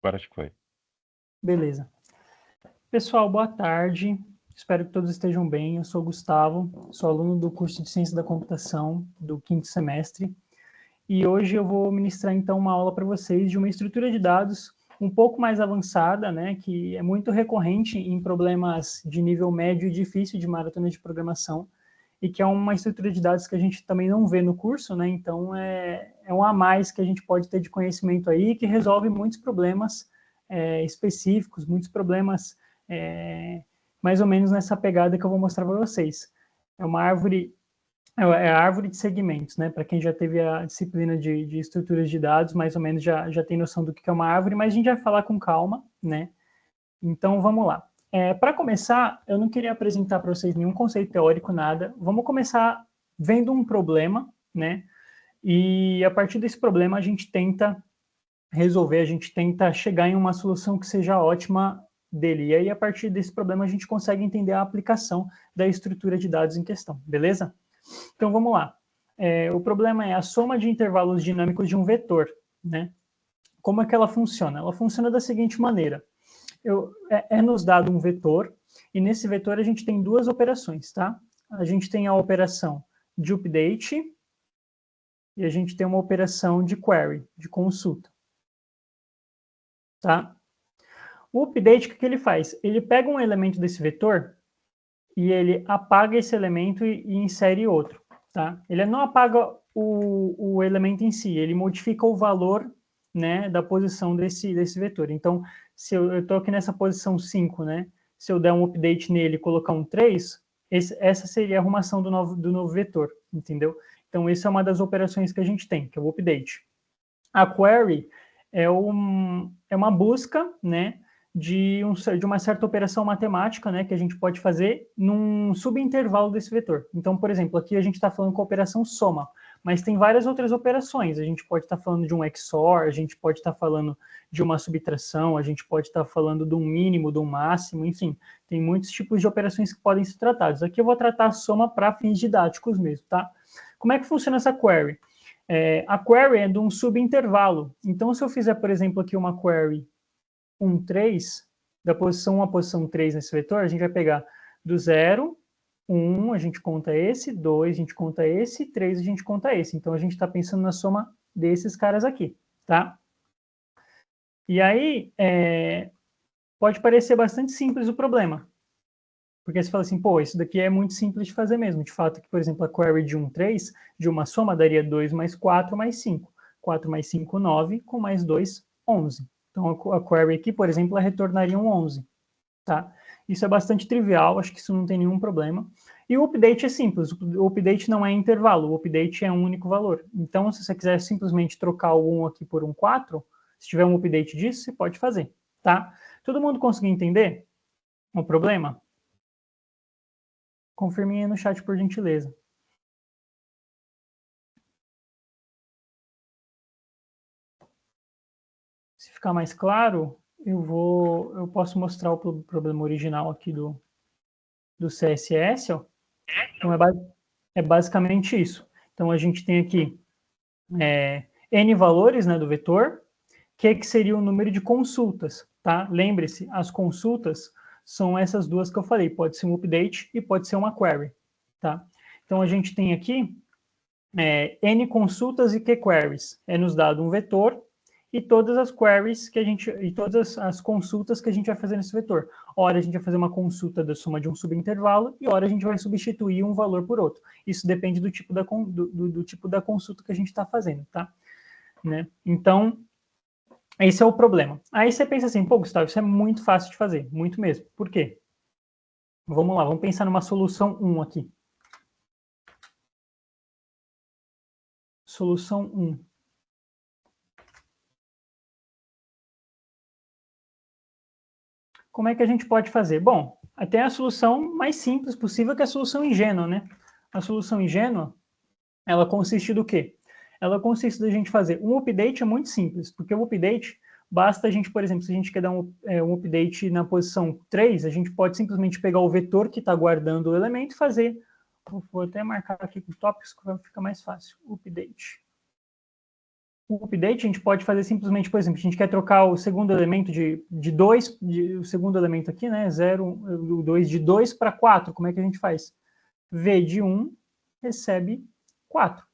Agora acho que foi. Beleza. Pessoal, boa tarde. Espero que todos estejam bem. Eu sou o Gustavo, sou aluno do curso de Ciência da Computação do 5º semestre. E hoje eu vou ministrar, então, uma aula para vocês de uma estrutura de dados um pouco mais avançada, né, que é muito recorrente em problemas de nível médio e difícil de maratona de programação, e que é uma estrutura de dados que a gente também não vê no curso, né, então é um a mais que a gente pode ter de conhecimento aí, que resolve muitos problemas específicos, muitos problemas mais ou menos nessa pegada que eu vou mostrar para vocês. É uma árvore, a árvore de segmentos, né? Para quem já teve a disciplina de estruturas de dados, mais ou menos já tem noção do que é uma árvore, mas a gente vai falar com calma, né? Então, vamos lá. Para começar, eu não queria apresentar para vocês nenhum conceito teórico, nada. Vamos começar vendo um problema, né? E a partir desse problema a gente tenta resolver, a gente tenta chegar em uma solução que seja ótima dele. E aí, a partir desse problema, a gente consegue entender a aplicação da estrutura de dados em questão, beleza? Então, vamos lá. O problema é a soma de intervalos dinâmicos de um vetor, né? Como é que ela funciona? Ela funciona da seguinte maneira. Nos dado um vetor, e nesse vetor a gente tem duas operações, tá? A gente tem a operação de update e a gente tem uma operação de query, de consulta. Tá? O update, o que ele faz? Ele pega um elemento desse vetor e ele apaga esse elemento e insere outro. Tá? Ele não apaga o elemento em si, ele modifica o valor, né, da posição desse vetor. Então, se eu estou aqui nessa posição 5, né, se eu der um update nele e colocar um 3, essa seria a arrumação do novo vetor, entendeu? Então, essa é uma das operações que a gente tem, que é o update. A query é uma busca, né, de uma certa operação matemática, né, que a gente pode fazer num subintervalo desse vetor. Então, por exemplo, aqui a gente está falando com a operação soma, mas tem várias outras operações. A gente pode estar falando de um XOR, a gente pode estar falando de uma subtração, a gente pode estar falando de um mínimo, de um máximo, enfim, tem muitos tipos de operações que podem ser tratadas. Aqui eu vou tratar a soma para fins didáticos mesmo, tá? Como é que funciona essa query? A query é de um subintervalo. Então, se eu fizer, por exemplo, aqui uma query 1, 3, da posição 1 à posição 3 nesse vetor, a gente vai pegar do 0, 1, a gente conta esse, 2, a gente conta esse, 3, a gente conta esse. Então, a gente está pensando na soma desses caras aqui, tá? E aí, pode parecer bastante simples o problema. Porque você fala assim, pô, isso daqui é muito simples de fazer mesmo. De fato, que, por exemplo, a query de 1, 3, de uma soma daria 2 mais 4 mais 5. 4 mais 5, 9, com mais 2, 11. Então, a query aqui, por exemplo, ela retornaria um 11. Tá? Isso é bastante trivial, acho que isso não tem nenhum problema. E o update é simples, o update não é intervalo, o update é um único valor. Então, se você quiser simplesmente trocar o 1 aqui por um 4, se tiver um update disso, você pode fazer. Tá? Todo mundo conseguiu entender o problema? Confirmem aí no chat, por gentileza. Se ficar mais claro, eu posso mostrar o problema original aqui do CSS. Ó. Então, é basicamente isso. Então, a gente tem aqui N valores, né, do vetor, que seria o número de consultas. Tá? Lembre-se, as consultas são essas duas que eu falei. Pode ser um update e pode ser uma query. Tá? Então, a gente tem aqui N consultas e Q queries. É nos dado um vetor e todas as queries e todas as consultas que a gente vai fazer nesse vetor. Ora, a gente vai fazer uma consulta da soma de um subintervalo e ora a gente vai substituir um valor por outro. Isso depende do tipo do tipo da consulta que a gente está fazendo, tá? Né? Então, esse é o problema. Aí você pensa assim, pô, Gustavo, isso é muito fácil de fazer, muito mesmo. Por quê? Vamos lá, vamos pensar numa solução 1 aqui. Solução 1. Como é que a gente pode fazer? Bom, até a solução mais simples possível, que é a solução ingênua, né? A solução ingênua, ela consiste do quê? Ela consiste da gente fazer um update, é muito simples, porque o update, basta a gente, por exemplo, se a gente quer dar um update na posição 3, a gente pode simplesmente pegar o vetor que está guardando o elemento e fazer, vou até marcar aqui com tópicos que vai ficar mais fácil, update. o update a gente pode fazer simplesmente, por exemplo, a gente quer trocar o segundo elemento de 2, o segundo elemento aqui, né, 0, o 2 de 2 para 4, como é que a gente faz? V de 1 recebe 4.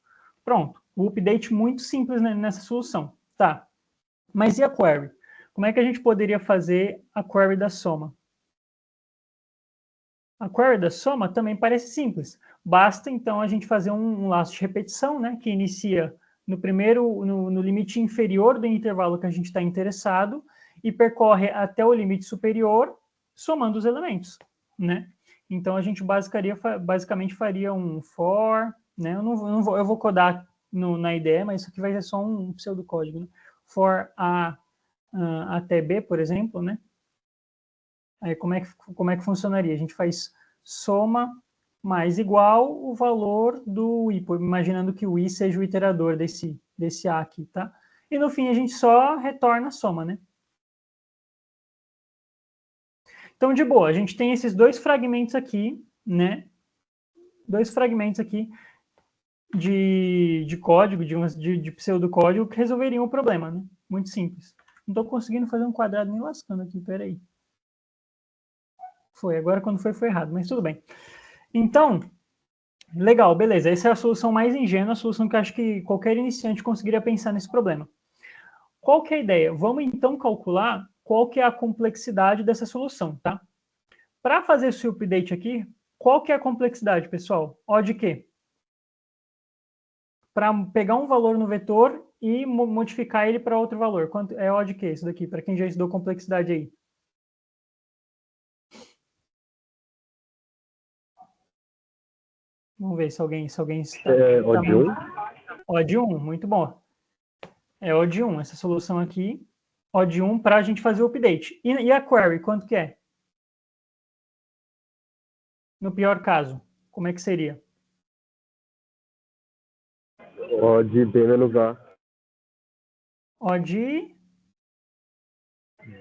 Pronto, o update muito simples nessa solução. Tá, mas e a query? Como é que a gente poderia fazer a query da soma? A query da soma também parece simples. Basta, então, a gente fazer um laço de repetição, né, que inicia no limite inferior do intervalo que a gente está interessado e percorre até o limite superior, somando os elementos, né? Então, a gente basicamente faria um for, né? Eu vou codar na IDE, mas isso aqui vai ser só um pseudocódigo, né? For A até B, por exemplo, né? Aí como é que funcionaria? A gente faz soma mais igual o valor do i, imaginando que o i seja o iterador desse a aqui, tá? E no fim a gente só retorna a soma, né? Então, de boa, a gente tem esses dois fragmentos aqui, né? Dois fragmentos aqui de código, de pseudocódigo, que resolveriam o problema, né? Muito simples. Não estou conseguindo fazer um quadrado nem lascando aqui, peraí. Foi, agora quando foi errado, mas tudo bem. Então, legal, beleza. Essa é a solução mais ingênua, a solução que eu acho que qualquer iniciante conseguiria pensar nesse problema. Qual que é a ideia? Vamos então calcular qual que é a complexidade dessa solução, tá? Para fazer esse update aqui, qual que é a complexidade, pessoal? O de quê? Para pegar um valor no vetor e modificar ele para outro valor. Quanto é O de quê isso daqui? Para quem já estudou complexidade aí. Vamos ver se alguém está... O de 1? O de 1, muito bom. É O de 1, essa solução aqui. O de 1 para a gente fazer o update. E a query, quanto que é? No pior caso, como é que seria? O de B menos A. O de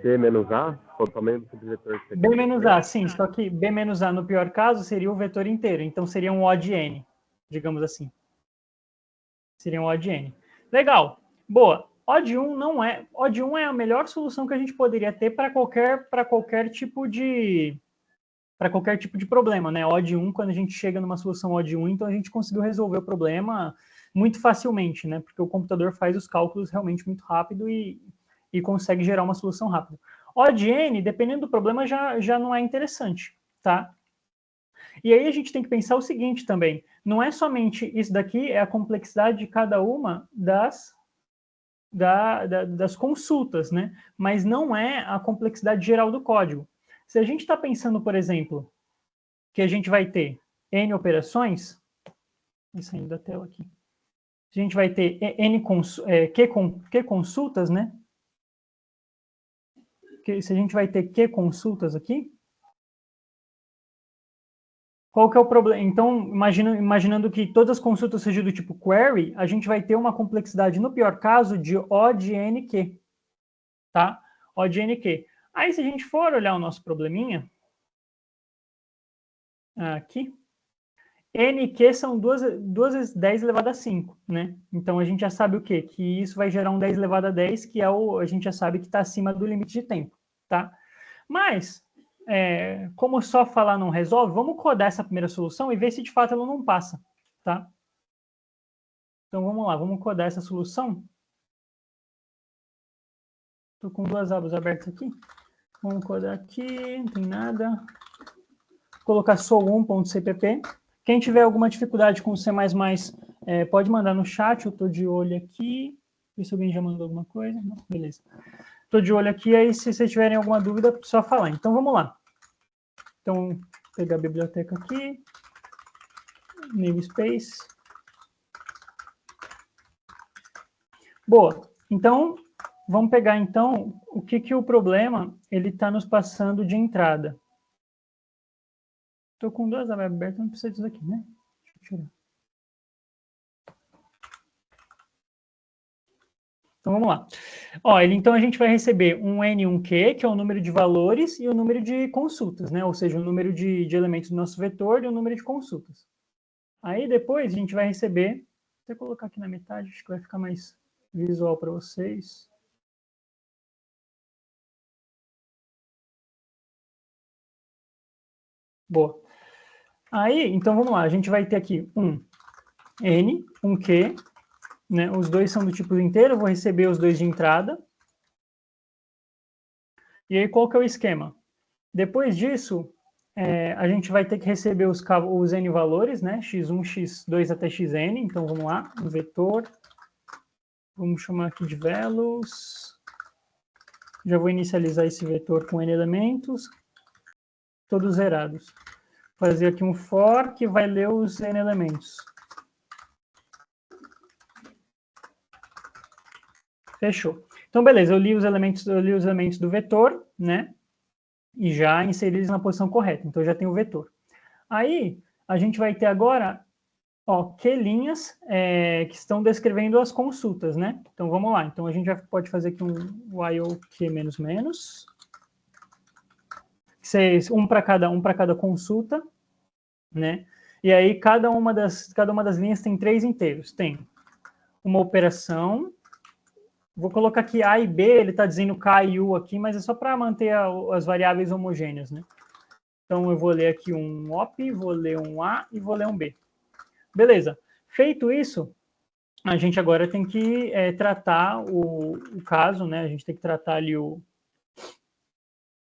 B menos A, totalmente do vetor que você B quer menos saber. A, sim, só que B menos A no pior caso seria o vetor inteiro, então seria um O de N, digamos assim. Seria um O de N. Legal, boa. O de 1 não é. O de 1 é a melhor solução que a gente poderia ter para qualquer tipo de problema, né? O de 1, quando a gente chega numa solução O de 1, então a gente conseguiu resolver o problema muito facilmente, né? Porque o computador faz os cálculos realmente muito rápido e consegue gerar uma solução rápida. O de N, dependendo do problema, já não é interessante, tá? E aí a gente tem que pensar o seguinte também, não é somente isso daqui, é a complexidade de cada uma das consultas, né? Mas não é a complexidade geral do código. Se a gente está pensando, por exemplo, que a gente vai ter N operações, saindo da tela aqui, a gente vai ter Q consultas, né? Se a gente vai ter Q consultas aqui, qual que é o problema? Então, imaginando que todas as consultas sejam do tipo query, a gente vai ter uma complexidade, no pior caso, de O de NQ, tá? O de NQ. Aí, se a gente for olhar o nosso probleminha, aqui, NQ são 2 vezes 10 elevado a 5, né? Então, a gente já sabe o quê? Que isso vai gerar um 10 elevado a 10, que a gente já sabe que está acima do limite de tempo, tá? Mas, como só falar não resolve, vamos codar essa primeira solução e ver se de fato ela não passa, tá? Então, vamos lá, vamos codar essa solução. Estou com duas abas abertas aqui. Vamos codar aqui, não tem nada. Vou colocar sou1.cpp. Quem tiver alguma dificuldade com C++, pode mandar no chat, eu estou de olho aqui. Ver se alguém já mandou alguma coisa. Não, beleza. Estou de olho aqui, aí se vocês tiverem alguma dúvida, só falar. Então, vamos lá. Então, vou pegar a biblioteca aqui. Namespace. Boa. Então, vamos pegar, então, o que o problema ele está nos passando de entrada. Estou com duas abas abertas, não precisa disso daqui, né? Deixa eu tirar. Então, vamos lá. Ó, então, a gente vai receber um N1Q, que é o número de valores, e o número de consultas, né? Ou seja, o número de elementos do nosso vetor e o número de consultas. Aí, depois, a gente vai receber... Vou até colocar aqui na metade, acho que vai ficar mais visual para vocês. Boa. Aí, então vamos lá, a gente vai ter aqui um N, um Q, né? Os dois são do tipo inteiro, eu vou receber os dois de entrada. E aí, qual que é o esquema? Depois disso, a gente vai ter que receber os N valores, né? X1, X2 até Xn. Então, vamos lá, um vetor. Vamos chamar aqui de velos. Já vou inicializar esse vetor com N elementos, todos zerados. Fazer aqui um for que vai ler os N elementos. Fechou. Então, beleza, eu li os elementos do vetor, né? E já inseri eles na posição correta. Então, eu já tenho o vetor. Aí, a gente vai ter agora, ó, Q linhas que estão descrevendo as consultas, né? Então, vamos lá. Então, a gente já pode fazer aqui um while Q menos menos. Um para cada consulta, né? E aí, cada uma das linhas tem 3 inteiros. Tem uma operação. Vou colocar aqui A e B, ele está dizendo K e U aqui, mas é só para manter as variáveis homogêneas, né? Então, eu vou ler aqui um OP, vou ler um A e vou ler um B. Beleza. Feito isso, a gente agora tem que tratar o caso, né? A gente tem que tratar ali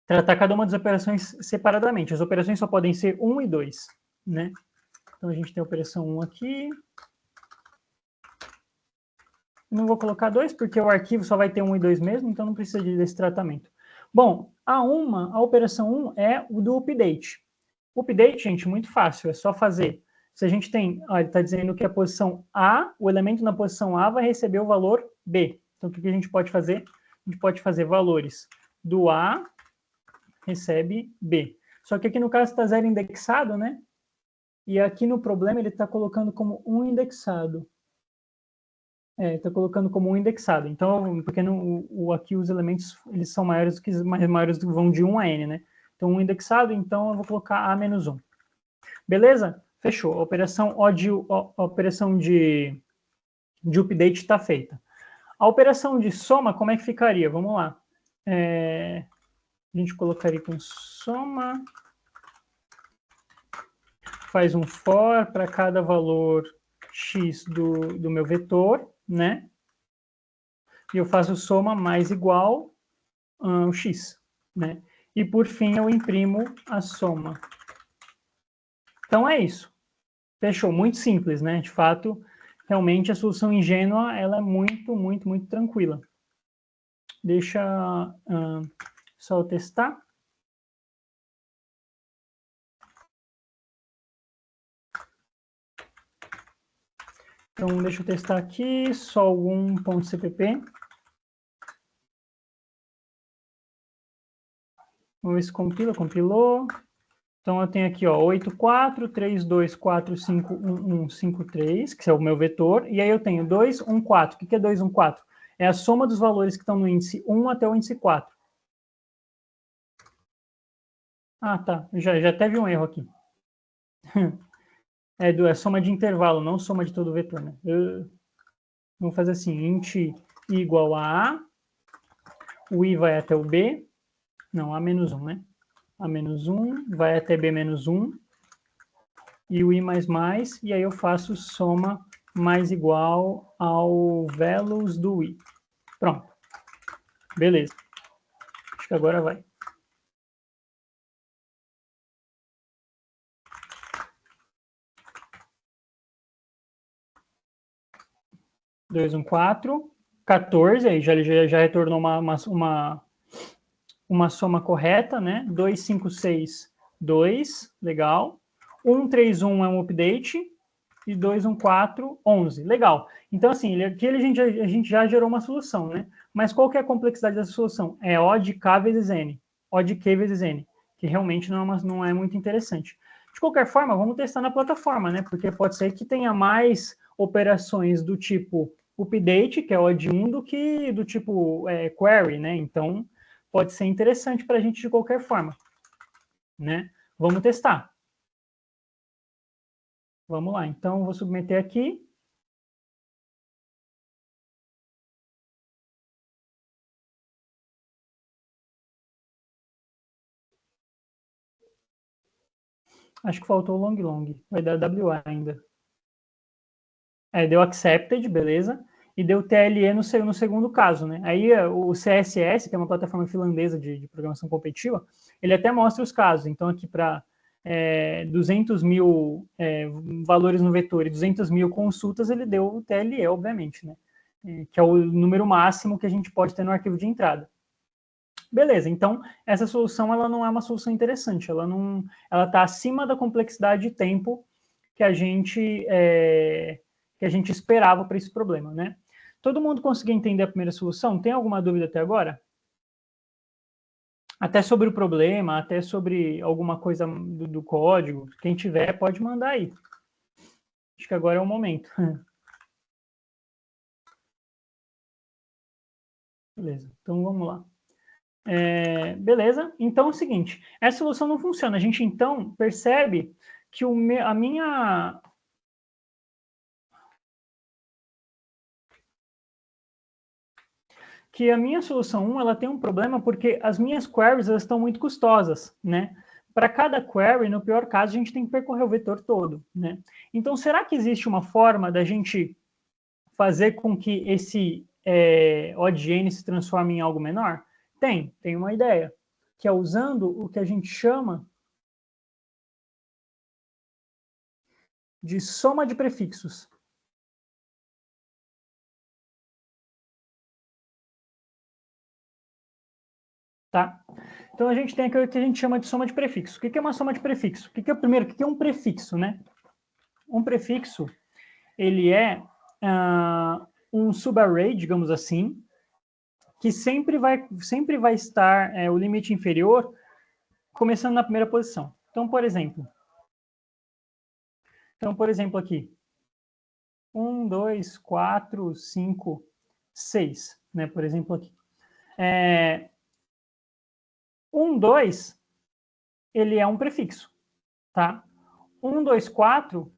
tratar cada uma das operações separadamente. As operações só podem ser 1 e 2, né? Então, a gente tem a operação 1 aqui. Não vou colocar 2, porque o arquivo só vai ter 1 e 2 mesmo, então não precisa desse tratamento. Bom, a operação 1 é o do update. O update, gente, muito fácil, é só fazer. Se a gente tem, ó, ele está dizendo que a posição A, o elemento na posição A vai receber o valor B. Então, o que a gente pode fazer? A gente pode fazer valores do A recebe B. Só que aqui no caso está 0 indexado, né? E aqui no problema ele está colocando como 1 indexado. Está colocando como 1 indexado. Então, porque aqui os elementos eles são maiores do que vão de 1 a n, né? Então, 1 indexado, então eu vou colocar A menos 1. Beleza? Fechou. A operação de update está feita. A operação de soma, como é que ficaria? Vamos lá. A gente colocaria com soma. Faz um for para cada valor x do meu vetor, né? E eu faço soma mais igual o x, né? E por fim eu imprimo a soma. Então é isso. Fechou. Muito simples, né? De fato, realmente a solução ingênua ela é muito, muito, muito tranquila. Deixa só eu testar. Então, deixa eu testar aqui, sol1.cpp. Vamos ver se compilou. Então, eu tenho aqui, ó, 8432451153, que é o meu vetor, e aí eu tenho 214. O que é 214? É a soma dos valores que estão no índice 1 até o índice 4. Ah, tá. Já teve um erro aqui. É soma de intervalo, não soma de todo o vetor, né? Vamos fazer assim, int i igual a A, o i vai até o B, não, A menos 1, né? A menos 1 vai até B menos 1, e o i mais, e aí eu faço soma mais igual ao velos do i. Pronto. Beleza. Acho que agora vai. Dois, 1, 4, 14, aí já retornou uma soma correta, né? 2, 5, 6, 2, legal. 1, 3, 1 é um update, e 2, 1, 4, 11. Legal. Então, assim, aqui a gente já gerou uma solução, né? Mas qual que é a complexidade dessa solução? É O de K vezes N. O de Q vezes N. Que realmente não é muito interessante. De qualquer forma, vamos testar na plataforma, né? Porque pode ser que tenha mais operações do tipo update, que é O de 1, do que do tipo query, né? Então, pode ser interessante para a gente de qualquer forma, né? Vamos testar. Vamos lá, então vou submeter aqui. Acho que faltou o long long. Vai dar WA ainda. Deu accepted, beleza. E deu TLE no segundo caso, né? Aí o CSS, que é uma plataforma finlandesa de programação competitiva, ele até mostra os casos. Então, aqui para 200 mil valores no vetor e 200 mil consultas, ele deu o TLE, obviamente, né? Que é o número máximo que a gente pode ter no arquivo de entrada. Beleza, então essa solução ela não é uma solução interessante, ela está acima da complexidade de tempo que a gente esperava para esse problema, né? Todo mundo conseguiu entender a primeira solução? Tem alguma dúvida até agora? Até sobre o problema, até sobre alguma coisa do código, quem tiver pode mandar aí. Acho que agora é o momento. Beleza, então vamos lá. Beleza? Então é o seguinte, essa solução não funciona. A gente então percebe que a minha solução 1 ela tem um problema porque as minhas queries elas estão muito custosas, né? Para cada query, no pior caso, a gente tem que percorrer o vetor todo, né? Então, será que existe uma forma da gente fazer com que esse ODN se transforme em algo menor? Tem uma ideia, que é usando o que a gente chama de soma de prefixos. Tá? Então a gente tem aqui o que a gente chama de soma de prefixo. O que é uma soma de prefixo? Primeiro, o que é um prefixo, né? Um prefixo, ele é um subarray, digamos assim, que sempre vai estar o limite inferior começando na primeira posição. Então, por exemplo aqui, 1, 2, 4, 5, 6, né? Por exemplo aqui. 1, 2, ele é um prefixo, tá? 1, 2, 4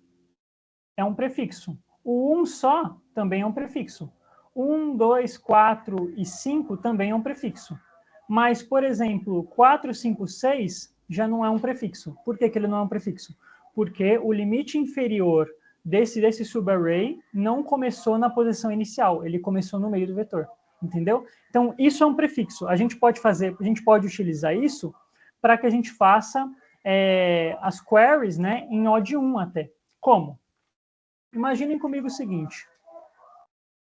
é um prefixo. O 1 só também é um prefixo. 1, 2, 4 e 5 também é um prefixo. Mas, por exemplo, 4, 5, 6 já não é um prefixo. Por que ele não é um prefixo? Porque o limite inferior desse subarray não começou na posição inicial, ele começou no meio do vetor. Entendeu? Então, isso é um prefixo. A gente pode utilizar isso para que a gente faça as queries, né, em OD1 até. Como? Imaginem comigo o seguinte.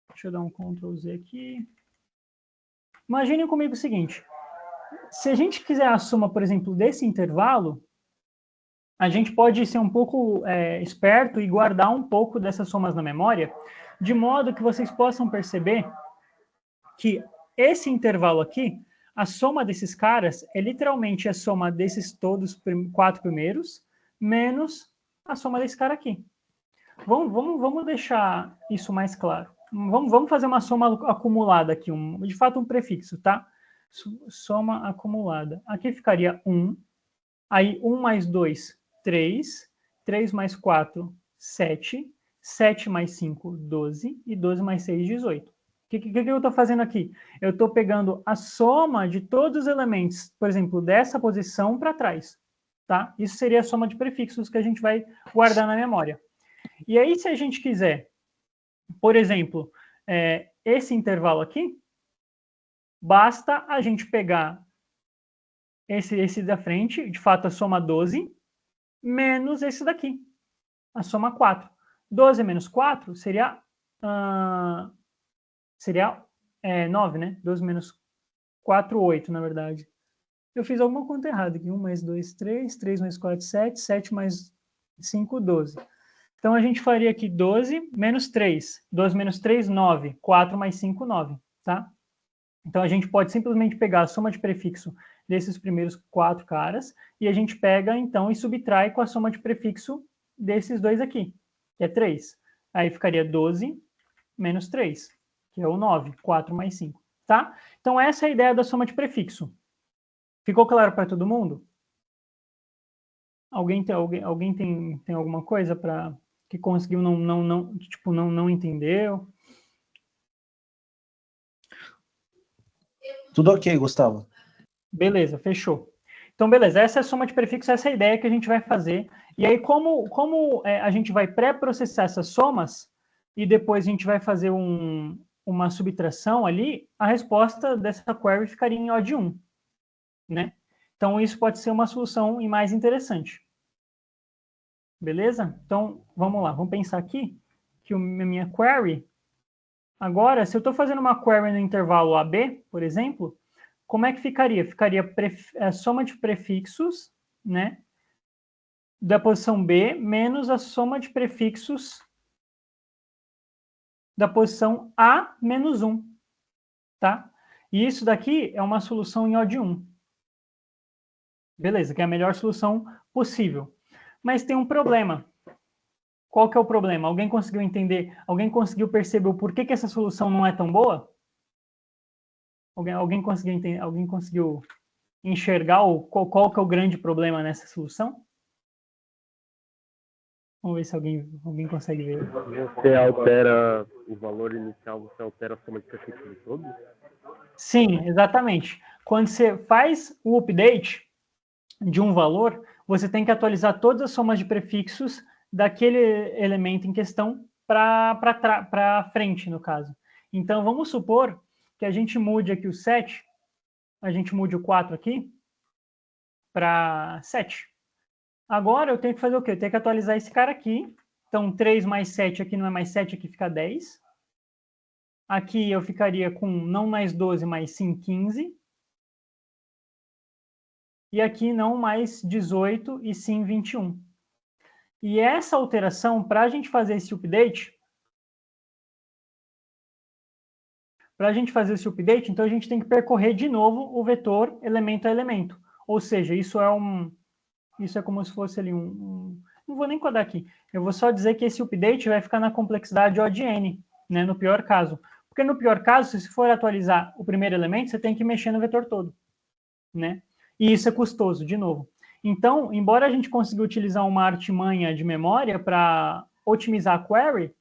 Deixa eu dar um Ctrl Z aqui. Imaginem comigo o seguinte. Se a gente quiser a soma, por exemplo, desse intervalo, a gente pode ser um pouco esperto e guardar um pouco dessas somas na memória, de modo que vocês possam perceber que esse intervalo aqui, a soma desses caras é literalmente a soma desses todos 4 primeiros, menos a soma desse cara aqui. Vamos deixar isso mais claro. Vamos fazer uma soma acumulada aqui, de fato um prefixo, tá? Soma acumulada. Aqui ficaria 1, aí 1 mais 2, 3, 3 mais 4, 7, 7 mais 5, 12, e 12 mais 6, 18. O que eu estou fazendo aqui? Eu estou pegando a soma de todos os elementos, por exemplo, dessa posição para trás, tá? Isso seria a soma de prefixos que a gente vai guardar na memória. E aí, se a gente quiser, por exemplo, esse intervalo aqui, basta a gente pegar esse da frente, de fato a soma 12, menos esse daqui, a soma 4. 12 menos 4 seria 9, né? 12 menos 4, 8, na verdade. Eu fiz alguma conta errada aqui. 1 mais 2, 3, 3 mais 4, 7, 7 mais 5, 12. Então, a gente faria aqui 12 menos 3. 12 menos 3, 9. 4 mais 5, 9. Tá? Então, a gente pode simplesmente pegar a soma de prefixo desses primeiros 4 caras e a gente pega, então, e subtrai com a soma de prefixo desses dois aqui, que é 3. Aí ficaria 12 menos 3, que é o 9. 4 mais 5. Tá? Então, essa é a ideia da soma de prefixo. Ficou claro para todo mundo? Alguém tem alguma coisa para que conseguiu não entendeu? Tudo ok, Gustavo. Beleza, fechou. Então, beleza, essa é a soma de prefixos, essa é a ideia que a gente vai fazer. E aí, como a gente vai pré-processar essas somas, e depois a gente vai fazer uma subtração ali, a resposta dessa query ficaria em O de 1, né? Então, isso pode ser uma solução e mais interessante. Beleza? Então, vamos lá, vamos pensar aqui que a minha query... Agora, se eu estou fazendo uma query no intervalo AB, por exemplo, como é que ficaria? Ficaria a soma de prefixos, né, da posição B menos a soma de prefixos da posição A menos 1, tá? E isso daqui é uma solução em O de 1. Beleza, que é a melhor solução possível. Mas tem um problema. Qual que é o problema? Alguém conseguiu entender? Alguém conseguiu perceber o porquê que essa solução não é tão boa? Alguém conseguiu entender? Alguém conseguiu enxergar qual que é o grande problema nessa solução? Vamos ver se alguém consegue ver. Você altera o valor inicial, você altera a soma de prefixos de todos? Sim, exatamente. Quando você faz o update de um valor, você tem que atualizar todas as somas de prefixos daquele elemento em questão para frente, no caso. Então, vamos supor que a gente mude aqui o 7, a gente mude o 4 aqui para 7. Agora eu tenho que fazer o quê? Eu tenho que atualizar esse cara aqui. Então, 3 mais 7 aqui não é mais 7, aqui fica 10. Aqui eu ficaria com não mais 12, mas sim 15. E aqui não mais 18 e sim 21. E essa alteração, para a gente fazer esse update, então a gente tem que percorrer de novo o vetor elemento a elemento. Ou seja, isso é como se fosse ali não vou nem codar aqui. Eu vou só dizer que esse update vai ficar na complexidade O de n, né, no pior caso. Porque no pior caso, se você for atualizar o primeiro elemento, você tem que mexer no vetor todo, né? E isso é custoso, de novo. Então, embora a gente consiga utilizar uma artimanha de memória para otimizar a query,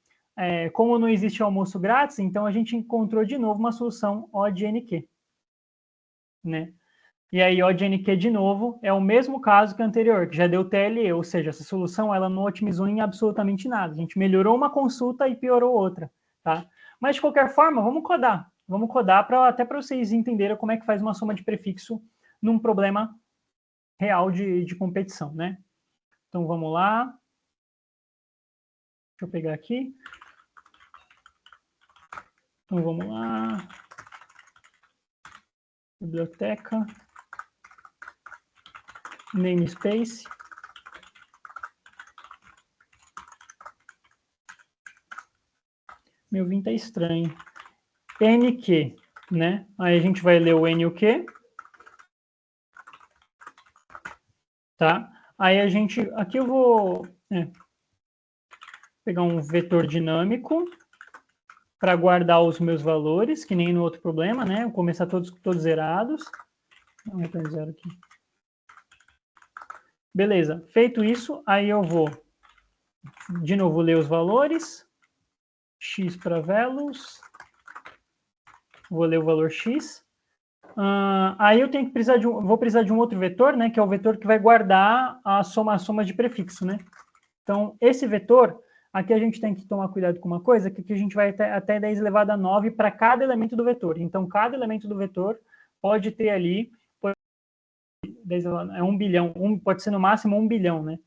como não existe almoço grátis, então a gente encontrou de novo uma solução O de NQ, né? E aí, O de NQ, de novo, é o mesmo caso que o anterior, que já deu TLE, ou seja, essa solução ela não otimizou em absolutamente nada. A gente melhorou uma consulta e piorou outra, tá? Mas, de qualquer forma, vamos codar. Vamos codar até para vocês entenderem como é que faz uma soma de prefixo num problema real de competição, né? Então, vamos lá. Deixa eu pegar aqui. Então, vamos lá. Biblioteca. Namespace. Meu Vim tá estranho. NQ, né? Aí a gente vai ler o N e o Q. Tá? Aí a gente... Aqui eu vou pegar um vetor dinâmico para guardar os meus valores, que nem no outro problema, né? Vou começar todos zerados. Vou retornar zero aqui. Beleza. Feito isso, aí eu vou de novo ler os valores. X para values. Vou ler o valor X. Aí eu tenho que vou precisar de um outro vetor, né? Que é o vetor que vai guardar a soma de prefixo, né? Então, esse vetor, aqui a gente tem que tomar cuidado com uma coisa, que aqui a gente vai até 10 elevado a 9 para cada elemento do vetor. Então, cada elemento do vetor pode ter ali, 1 bilhão, pode ser no máximo 1 bilhão, né?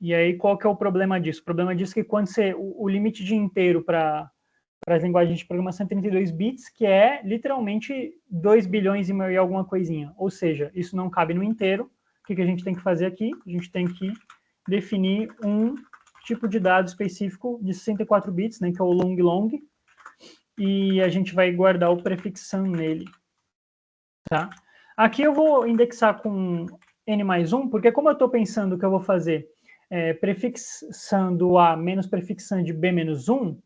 E aí, qual que é o problema disso? O problema disso é que quando o limite de inteiro para as linguagens de programação é 32 bits, que é literalmente 2 bilhões e meio e alguma coisinha. Ou seja, isso não cabe no inteiro. O que a gente tem que fazer aqui? A gente tem que definir um tipo de dado específico de 64 bits, né, que é o long, e a gente vai guardar o prefixam nele. Tá? Aqui eu vou indexar com n mais 1, porque como eu estou pensando que eu vou fazer prefixam do A menos prefixam de B menos 1,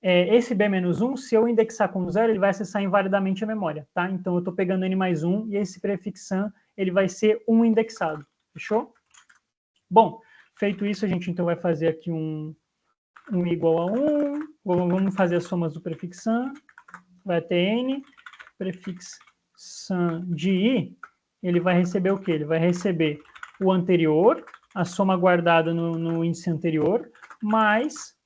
esse B menos 1, se eu indexar com 0, ele vai acessar invalidamente a memória, tá? Então eu estou pegando n mais 1 e esse prefixam, ele vai ser 1 indexado, fechou? Bom, feito isso, a gente então vai fazer aqui um igual a 1, vamos fazer as somas do prefixam, vai ter n, prefixam de i, ele vai receber o quê? Ele vai receber o anterior, a soma guardada no índice anterior, mais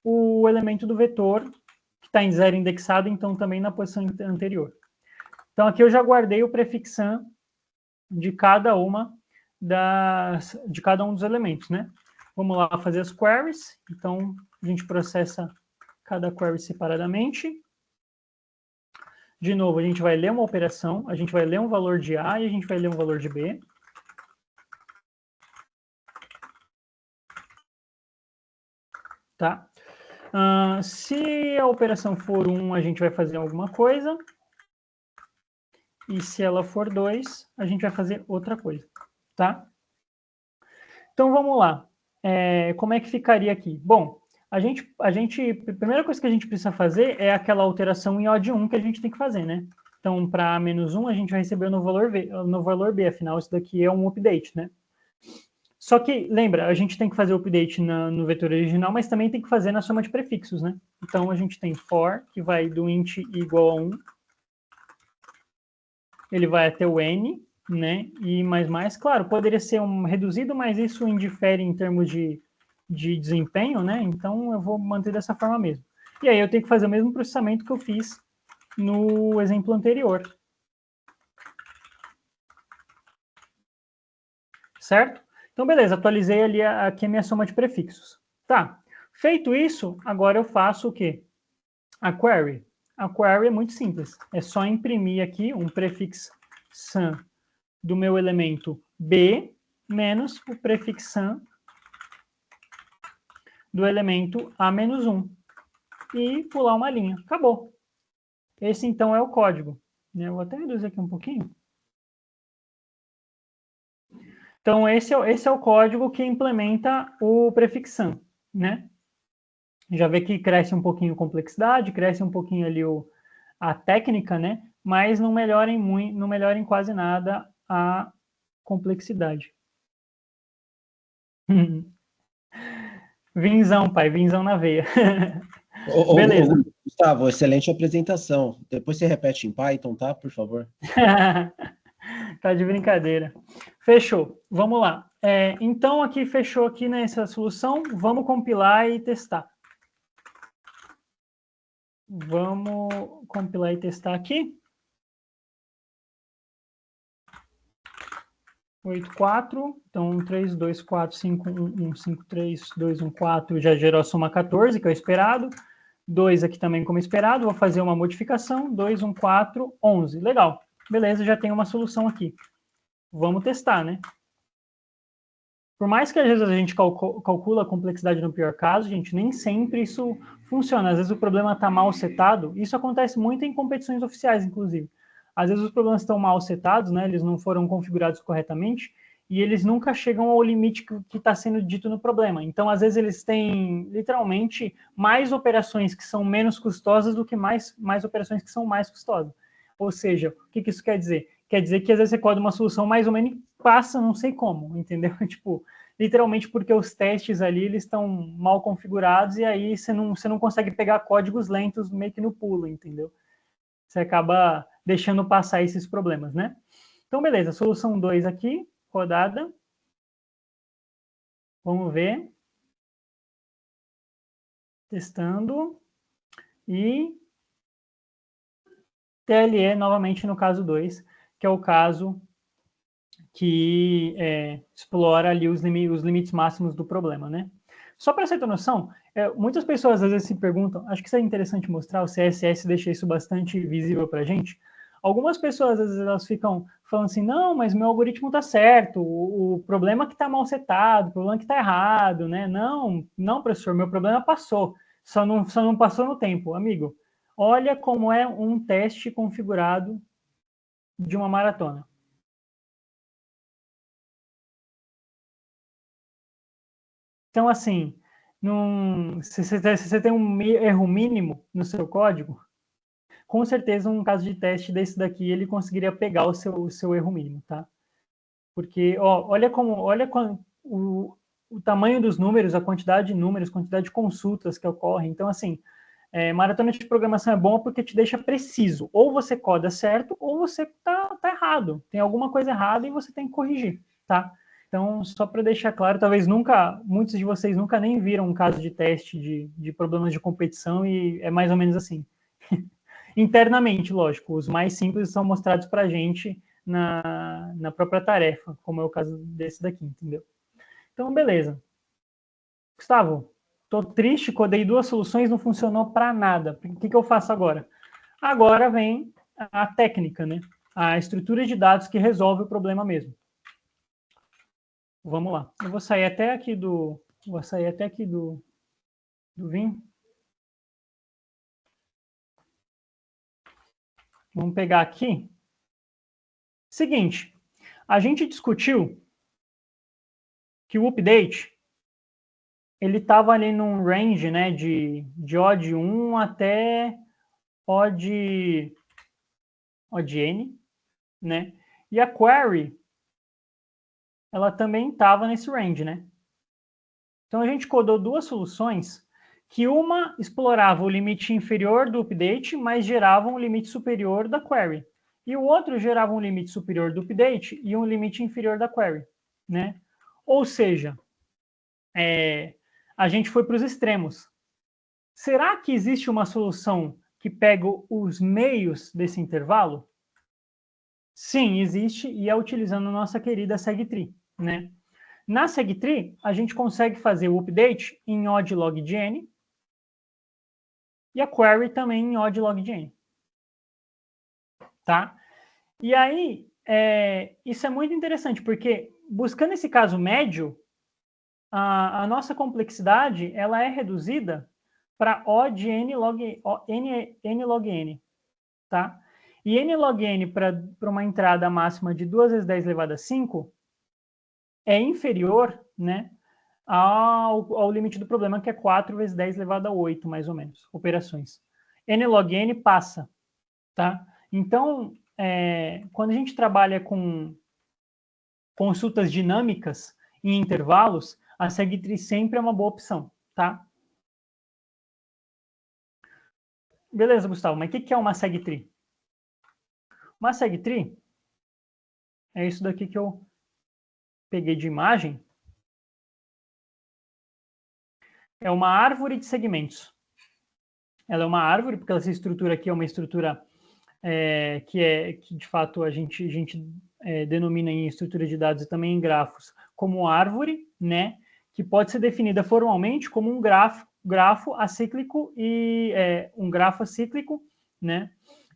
o elemento do vetor, que está em 0 indexado, então também na posição anterior. Então, aqui eu já guardei o prefixam de cada um dos elementos, né? Vamos lá fazer as queries. Então, a gente processa cada query separadamente. De novo, a gente vai ler uma operação, a gente vai ler um valor de A e a gente vai ler um valor de B. Tá? Se a operação for 1, a gente vai fazer alguma coisa. E se ela for 2, a gente vai fazer outra coisa. Tá? Então, vamos lá. Como é que ficaria aqui? Bom, a primeira coisa que a gente precisa fazer é aquela alteração em O de 1 que a gente tem que fazer, né? Então, para -1, a gente vai receber no valor B, afinal, isso daqui é um update, né? Só que, lembra, a gente tem que fazer o update no vetor original, mas também tem que fazer na soma de prefixos, né? Então, a gente tem for, que vai do int igual a 1, ele vai até o n, né? E mais, claro, poderia ser um reduzido, mas isso indifere em termos de desempenho, né? Então, eu vou manter dessa forma mesmo. E aí, eu tenho que fazer o mesmo processamento que eu fiz no exemplo anterior. Certo? Então, beleza, atualizei ali aqui a minha soma de prefixos. Tá. Feito isso, agora eu faço o quê? A query. A query é muito simples. É só imprimir aqui um prefixam do meu elemento B menos o prefixam do elemento A-1 e pular uma linha. Acabou. Esse, então, é o código. Eu vou até reduzir aqui um pouquinho. Então, esse é o código que implementa o prefixam, né? Já vê que cresce um pouquinho a complexidade, cresce um pouquinho ali a técnica, né? Mas não melhora em quase nada a complexidade. Vinzão, pai, vinzão na veia. Beleza. Gustavo, excelente apresentação. Depois você repete em Python, tá? Por favor. Tá de brincadeira. Fechou. Vamos lá. Então, aqui fechou aqui nessa solução. Vamos compilar e testar. Vamos compilar e testar aqui. 8,4. Então, 3, 2, 4, 5, 1, 1, 5, 3, 2, 1, 4. Já gerou a soma 14, que é o esperado. 2 aqui também como esperado. Vou fazer uma modificação. 2, 1, 4, 11. Legal. Beleza, já tem uma solução aqui. Vamos testar, né? Por mais que às vezes a gente calcula a complexidade no pior caso, gente, nem sempre isso funciona. Às vezes o problema está mal setado. Isso acontece muito em competições oficiais, inclusive. Às vezes os problemas estão mal setados, né? Eles não foram configurados corretamente e eles nunca chegam ao limite que está sendo dito no problema. Então, às vezes eles têm, literalmente, mais operações que são menos custosas do que mais operações que são mais custosas. Ou seja, o que isso quer dizer? Quer dizer que às vezes você coda uma solução mais ou menos e passa, não sei como, entendeu? Tipo, literalmente porque os testes ali, eles estão mal configurados e aí você não consegue pegar códigos lentos meio que no pulo, entendeu? Você acaba deixando passar esses problemas, né? Então, beleza, solução 2 aqui, rodada. Vamos ver. Testando. E TLE novamente no caso 2, que é o caso que explora ali os limites máximos do problema, né? Só para você ter noção, muitas pessoas às vezes se perguntam, acho que isso é interessante mostrar, o CSS deixa isso bastante visível para a gente. Algumas pessoas às vezes elas ficam falando assim, não, mas meu algoritmo está certo, o problema é que está mal setado, o problema é que está errado, né? Não, professor, meu problema passou, só não passou no tempo. Amigo, olha como é um teste configurado de uma maratona. Então, assim, se você tem um erro mínimo no seu código, com certeza um caso de teste desse daqui, ele conseguiria pegar o seu erro mínimo, tá? Porque, olha o tamanho dos números, a quantidade de números, quantidade de consultas que ocorrem. Então, assim, maratona de programação é bom porque te deixa preciso. Ou você coda certo, ou você está tá errado. Tem alguma coisa errada e você tem que corrigir, tá? Então, só para deixar claro, talvez muitos de vocês nunca nem viram um caso de teste de problemas de competição e é mais ou menos assim. Internamente, lógico, os mais simples são mostrados para a gente na própria tarefa, como é o caso desse daqui, entendeu? Então, beleza. Gustavo, tô triste, codei 2 soluções, não funcionou para nada. O que eu faço agora? Agora vem a técnica, né? A estrutura de dados que resolve o problema mesmo. Vamos lá. Eu vou sair até aqui do Vim. Vamos pegar aqui. Seguinte, a gente discutiu que o update ele estava ali num range, né, de odd 1 até odd n, né? E a query ela também estava nesse range, né? Então a gente codou 2 soluções que uma explorava o limite inferior do update, mas gerava um limite superior da query. E o outro gerava um limite superior do update e um limite inferior da query, né? Ou seja, a gente foi para os extremos. Será que existe uma solução que pega os meios desse intervalo? Sim, existe e é utilizando a nossa querida segtree, né? Na segtree, a gente consegue fazer o update em odd log de n e a query também em odd log de n. Tá? E aí, isso é muito interessante, porque buscando esse caso médio, a nossa complexidade ela é reduzida para odd n log n. Tá? E n log n para uma entrada máxima de 2 vezes 10 elevado a 5 é inferior, né, ao limite do problema, que é 4 vezes 10 elevado a 8, mais ou menos, operações. N log n passa, tá? Então, quando a gente trabalha com consultas dinâmicas em intervalos, a segtree sempre é uma boa opção, tá? Beleza, Gustavo, mas o que é uma segtree? Uma segtree é isso daqui que eu peguei de imagem. É uma árvore de segmentos. Ela é uma árvore, porque essa estrutura aqui é uma estrutura que de fato a gente denomina em estrutura de dados e também em grafos como árvore, né? Que pode ser definida formalmente como um grafo acíclico e um grafo acíclico, né?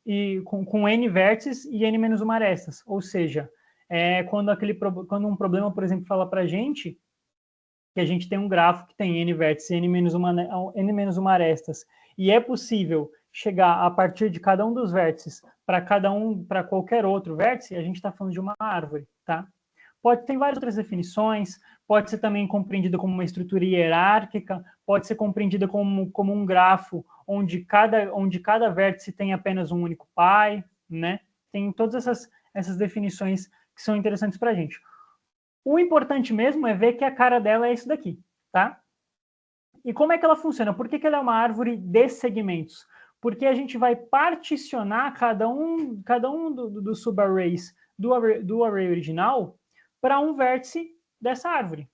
E com n vértices e n menos uma arestas. Ou seja, quando um problema, por exemplo, fala para a gente que a gente tem um grafo que tem n vértices e n menos uma arestas, e é possível chegar a partir de cada um dos vértices para qualquer outro vértice, a gente está falando de uma árvore, tá? Tem várias outras definições, pode ser também compreendida como uma estrutura hierárquica, pode ser compreendida como um grafo onde cada vértice tem apenas um único pai, né? Tem todas essas definições que são interessantes para a gente. O importante mesmo é ver que a cara dela é isso daqui, tá? E como é que ela funciona? Por que ela é uma árvore de segmentos? Porque a gente vai particionar cada um dos subarrays do array original para um vértice dessa árvore.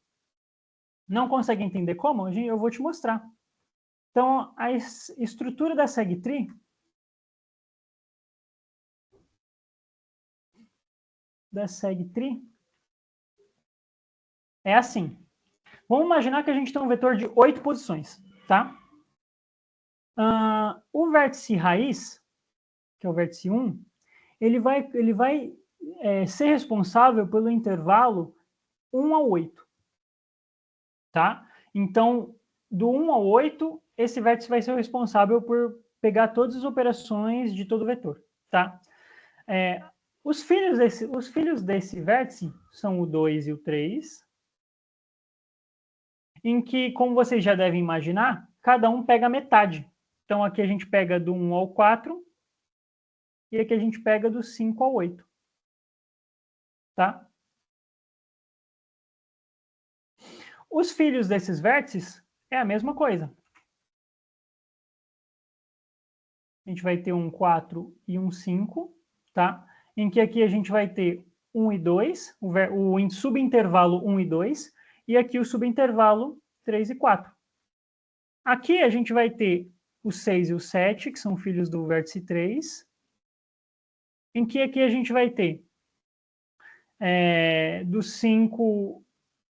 Não consegue entender como? Eu vou te mostrar. Então, a estrutura da segtree é assim. Vamos imaginar que a gente tem um vetor de 8 posições, tá? O vértice raiz, que é o vértice 1, ele vai ser responsável pelo intervalo 1 a 8. Tá? Então, do 1 ao 8, esse vértice vai ser o responsável por pegar todas as operações de todo o vetor. Tá? Os filhos desse vértice são o 2 e o 3, em que, como vocês já devem imaginar, cada um pega metade. Então, aqui a gente pega do 1 ao 4, e aqui a gente pega do 5 ao 8. Tá? Os filhos desses vértices é a mesma coisa. A gente vai ter um 4 e um 5, tá? em que aqui a gente vai ter 1 e 2, o subintervalo 1 e 2, e aqui o subintervalo 3 e 4. Aqui a gente vai ter o 6 e o 7, que são filhos do vértice 3, em que aqui a gente vai ter do 5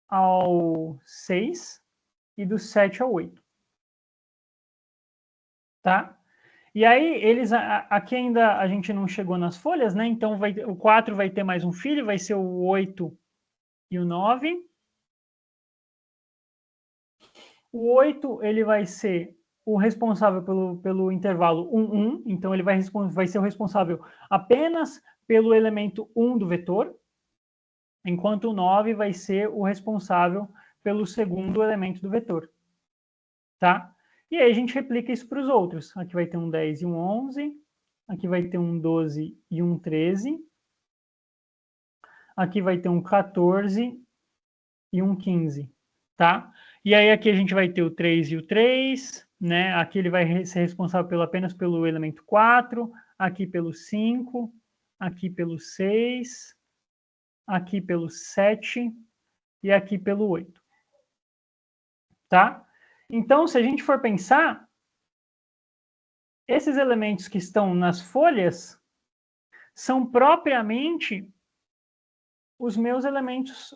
ao 6 e do 7 ao 8. Tá? E aí, aqui ainda a gente não chegou nas folhas, né? Então, o 4 vai ter mais um filho, vai ser o 8 e o 9. O 8, ele vai ser o responsável pelo intervalo 1, 1. Então, ele vai ser o responsável apenas pelo elemento 1 do vetor, enquanto o 9 vai ser o responsável pelo segundo elemento do vetor. Tá? E aí a gente replica isso para os outros. Aqui vai ter um 10 e um 11. Aqui vai ter um 12 e um 13. Aqui vai ter um 14 e um 15. Tá? E aí aqui a gente vai ter o 3 e o 3. Né? Aqui ele vai ser responsável apenas pelo elemento 4. Aqui pelo 5. Aqui pelo 6. Aqui pelo 7. E aqui pelo 8. Tá? Então, se a gente for pensar, esses elementos que estão nas folhas são propriamente os meus elementos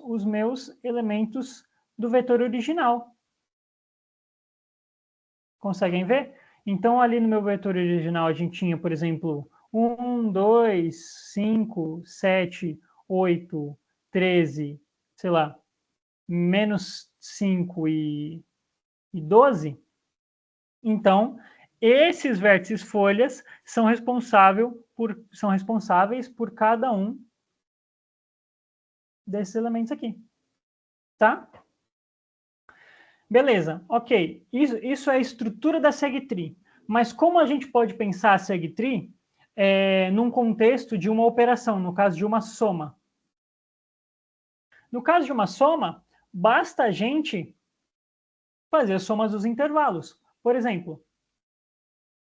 do vetor original. Conseguem ver? Então, ali no meu vetor original, a gente tinha, por exemplo, 1, 2, 5, 7, 8, 13, sei lá, menos 5 e 12. Então, esses vértices folhas são responsáveis por cada um desses elementos aqui. Tá? Beleza, ok. Isso é a estrutura da SegTree. Mas como a gente pode pensar a SegTree num contexto de uma operação, no caso de uma soma? No caso de uma soma, basta a gente fazer as somas dos intervalos. Por exemplo,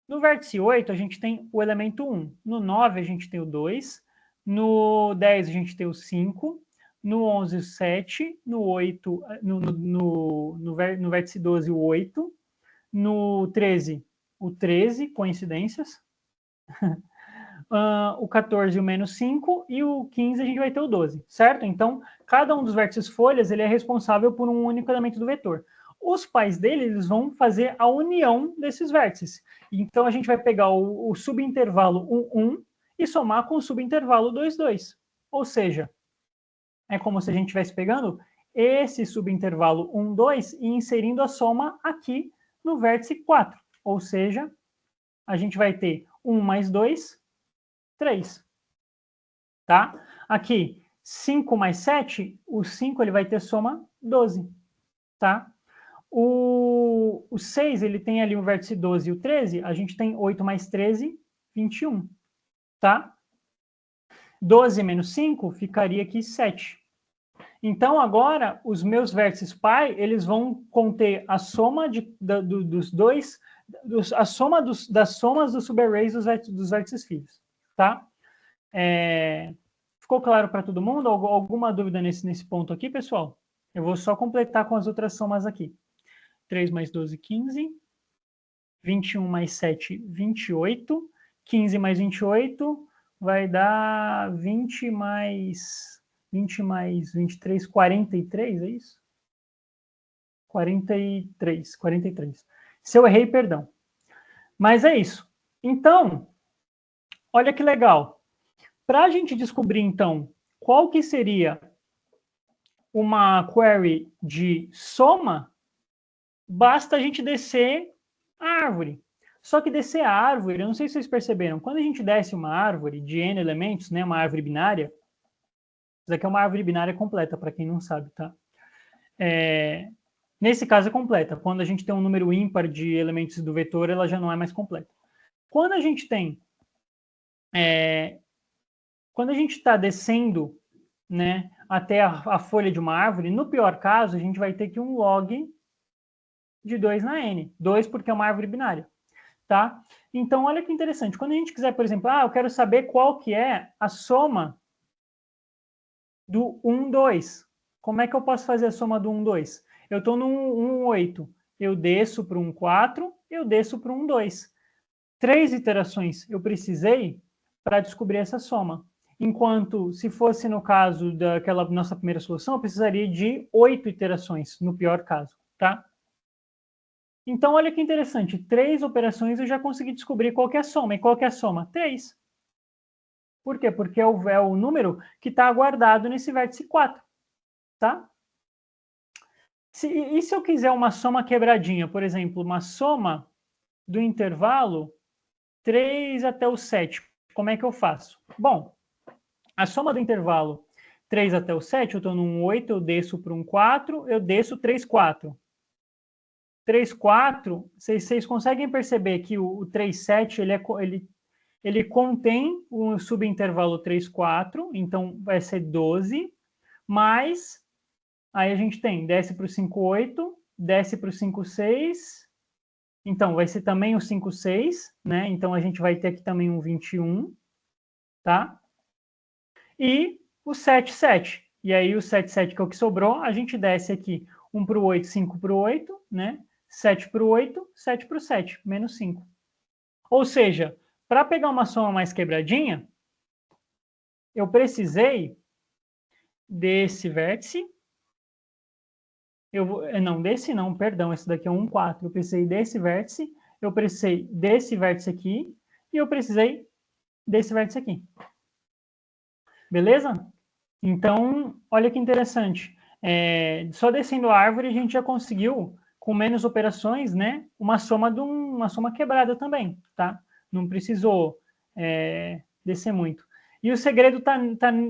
no vértice 8, a gente tem o elemento 1. No 9, a gente tem o 2. No 10, a gente tem o 5. No 11, o 7. No 8, no vértice 12, o 8. No 13, o 13, coincidências. O 14, o menos 5. E o 15, a gente vai ter o 12, certo? Então, cada um dos vértices folhas ele é responsável por um único elemento do vetor. Os pais dele eles vão fazer a união desses vértices. Então, a gente vai pegar o subintervalo 1, 1 e somar com o subintervalo 2, 2. Ou seja, é como se a gente estivesse pegando esse subintervalo 1, 2 e inserindo a soma aqui no vértice 4. Ou seja, a gente vai ter 1 mais 2, 3. Tá? Aqui, 5 mais 7, o 5 ele vai ter soma 12. Tá? O 6, ele tem ali o vértice 12 e o 13, a gente tem 8 mais 13, 21, tá? 12 menos 5 ficaria aqui 7. Então, agora, os meus vértices pai, eles vão conter a soma dos dois, a soma das somas dos subarrays dos vértices filhos, tá? Ficou claro para todo mundo? Alguma dúvida nesse ponto aqui, pessoal? Eu vou só completar com as outras somas aqui. 3 mais 12, 15. 21 mais 7, 28. 15 mais 28 vai dar 20 mais 23, 43, é isso? 43. Se eu errei, perdão. Mas é isso. Então, olha que legal. Para a gente descobrir, então, qual que seria uma query de soma, basta a gente descer a árvore. Só que descer a árvore, eu não sei se vocês perceberam, quando a gente desce uma árvore de n elementos, né, uma árvore binária, isso aqui é uma árvore binária completa, para quem não sabe, tá? Nesse caso é completa. Quando a gente tem um número ímpar de elementos do vetor, ela já não é mais completa. Quando a gente tem... quando a gente está descendo, né, até a folha de uma árvore, no pior caso, a gente vai ter que um log de 2 na n. 2 porque é uma árvore binária. tá? Então, olha que interessante. Quando a gente quiser, por exemplo, eu quero saber qual que é a soma do 1, 2. Como é que eu posso fazer a soma do 1, 2? Eu estou no 1, 8. Eu desço para o 1, 4, eu desço para o 1, 2. 3 iterações eu precisei para descobrir essa soma. Enquanto, se fosse no caso daquela nossa primeira solução, eu precisaria de 8 iterações, no pior caso, tá? Então, olha que interessante. 3 operações eu já consegui descobrir qual que é a soma. E qual que é a soma? 3. Por quê? Porque é o número que está guardado nesse vértice 4, tá? E se eu quiser uma soma quebradinha, por exemplo, uma soma do intervalo 3 até o 7, como é que eu faço? Bom, a soma do intervalo 3 até o 7, eu estou no 8, eu desço para um 4, eu desço 3, 4. 3, 4, vocês conseguem perceber que o 3, 7, ele contém o subintervalo 3, 4, então vai ser 12, mas aí a gente tem, desce para o 5, 8, desce para o 5, 6, então vai ser também o 5, 6, né? Então a gente vai ter aqui também um 21, tá? E o 7, 7. E aí o 7, 7 que é o que sobrou, a gente desce aqui 1 para o 8, 5 para o 8, né? 7 para o 8, 7 para o 7, menos 5. Ou seja, para pegar uma soma mais quebradinha, eu precisei desse vértice, perdão, esse daqui é 1, 4. Eu precisei desse vértice, eu precisei desse vértice aqui, e eu precisei desse vértice aqui. Beleza? Então, olha que interessante. Só descendo a árvore, a gente já conseguiu, com menos operações, né, uma soma quebrada também, tá? Não precisou descer muito. E o segredo está,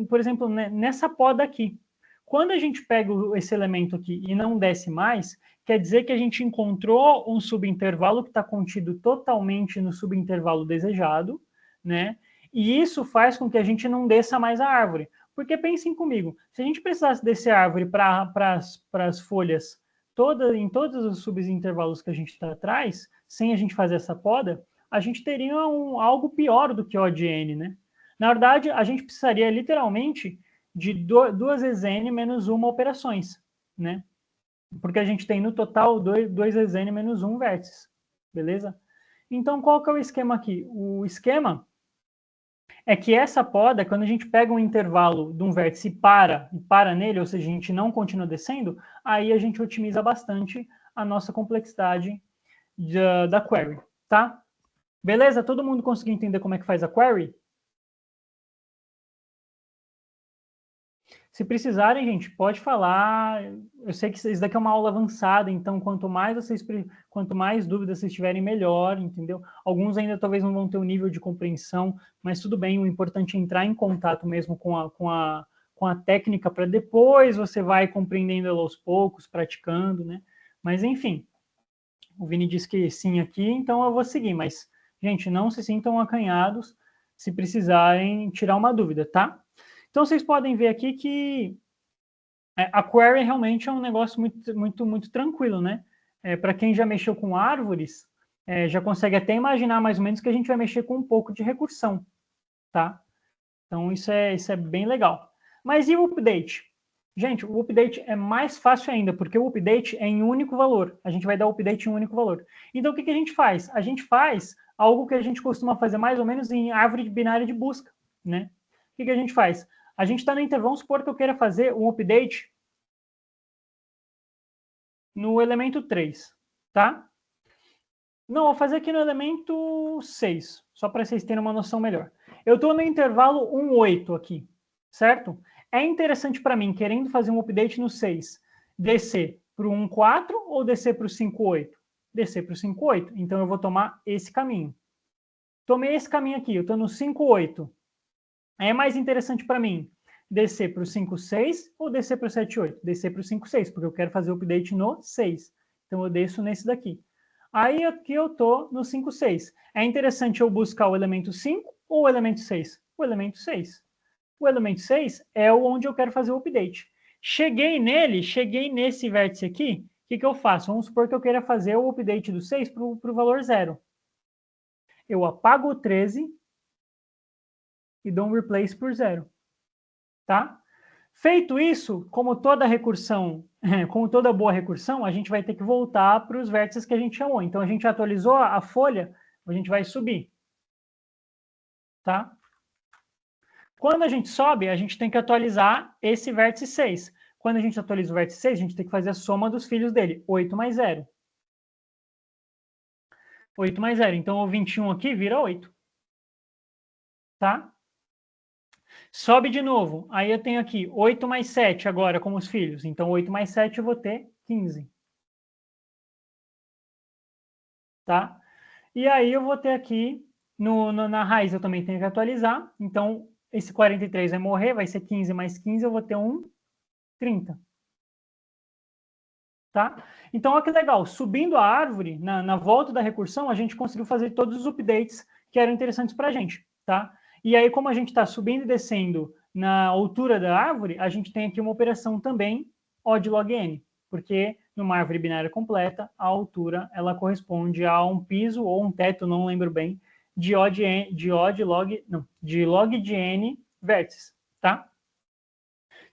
por exemplo, nessa poda aqui. Quando a gente pega esse elemento aqui e não desce mais, quer dizer que a gente encontrou um subintervalo que está contido totalmente no subintervalo desejado, né? E isso faz com que a gente não desça mais a árvore. Porque pensem comigo, se a gente precisasse descer a árvore para as folhas em todos os subintervalos que a gente está atrás, sem a gente fazer essa poda, a gente teria algo pior do que O de N, né? Na verdade, a gente precisaria literalmente de 2 vezes n menos 1 operações, né? Porque a gente tem no total 2 vezes n menos 1 vértices, beleza? Então, qual que é o esquema aqui? O esquema é que essa poda, quando a gente pega um intervalo de um vértice e para nele, ou seja, a gente não continua descendo, aí a gente otimiza bastante a nossa complexidade da query, tá? Beleza? Todo mundo conseguiu entender como é que faz a query? Se precisarem, gente, pode falar. Eu sei que isso daqui é uma aula avançada, então quanto mais dúvidas vocês tiverem, melhor, entendeu? Alguns ainda talvez não vão ter o nível de compreensão, mas tudo bem, o importante é entrar em contato mesmo com a técnica, para depois você vai compreendendo ela aos poucos, praticando, né? Mas enfim, o Vini disse que sim aqui, então eu vou seguir, mas, gente, não se sintam acanhados se precisarem tirar uma dúvida, tá? Então, vocês podem ver aqui que a query realmente é um negócio muito, muito, muito tranquilo, né? Para quem já mexeu com árvores, já consegue até imaginar mais ou menos que a gente vai mexer com um pouco de recursão, tá? Então, isso é bem legal. Mas e o update? Gente, o update é mais fácil ainda, porque o update é em um único valor. A gente vai dar o update em um único valor. Então, o que a gente faz? A gente faz algo que a gente costuma fazer mais ou menos em árvore binária de busca, né? O que a gente faz? A gente está no intervalo, vamos supor que eu queira fazer um update no elemento 3, tá? Não, vou fazer aqui no elemento 6, só para vocês terem uma noção melhor. Eu estou no intervalo 1, 8 aqui, certo? É interessante para mim, querendo fazer um update no 6, descer para o 1, 4 ou descer para o 5, 8? Descer para o 5, 8. Então, eu vou tomar esse caminho. Tomei esse caminho aqui, eu estou no 5, 8. É mais interessante para mim descer para o 5, 6 ou descer para o 7, 8? Descer para o 5, 6, porque eu quero fazer o update no 6. Então, eu desço nesse daqui. Aí, aqui eu estou no 5, 6. É interessante eu buscar o elemento 5 ou o elemento 6? O elemento 6. O elemento 6 é onde eu quero fazer o update. Cheguei nesse vértice aqui, o que eu faço? Vamos supor que eu queira fazer o update do 6 para o valor 0. eu apago o 13 e dou um replace por 0. Tá? Feito isso, como toda recursão, como toda boa recursão, a gente vai ter que voltar para os vértices que a gente chamou. Então, a gente atualizou a folha, a gente vai subir. Tá? Quando a gente sobe, a gente tem que atualizar esse vértice 6. Quando a gente atualiza o vértice 6, a gente tem que fazer a soma dos filhos dele. 8 mais 0. 8 mais 0. Então, o 21 aqui vira 8. Tá? Sobe de novo. Aí eu tenho aqui 8 mais 7 agora como os filhos. Então, 8 mais 7 eu vou ter 15. Tá? E aí eu vou ter aqui, na raiz eu também tenho que atualizar. Então, esse 43 vai morrer, vai ser 15 mais 15, eu vou ter um 30. Tá? Então, olha que legal. Subindo a árvore, na volta da recursão, a gente conseguiu fazer todos os updates que eram interessantes para a gente. Tá? E aí, como a gente está subindo e descendo na altura da árvore, a gente tem aqui uma operação também odd log n, porque numa árvore binária completa, a altura ela corresponde a um piso ou um teto, não lembro bem, de log de n vértices. Tá?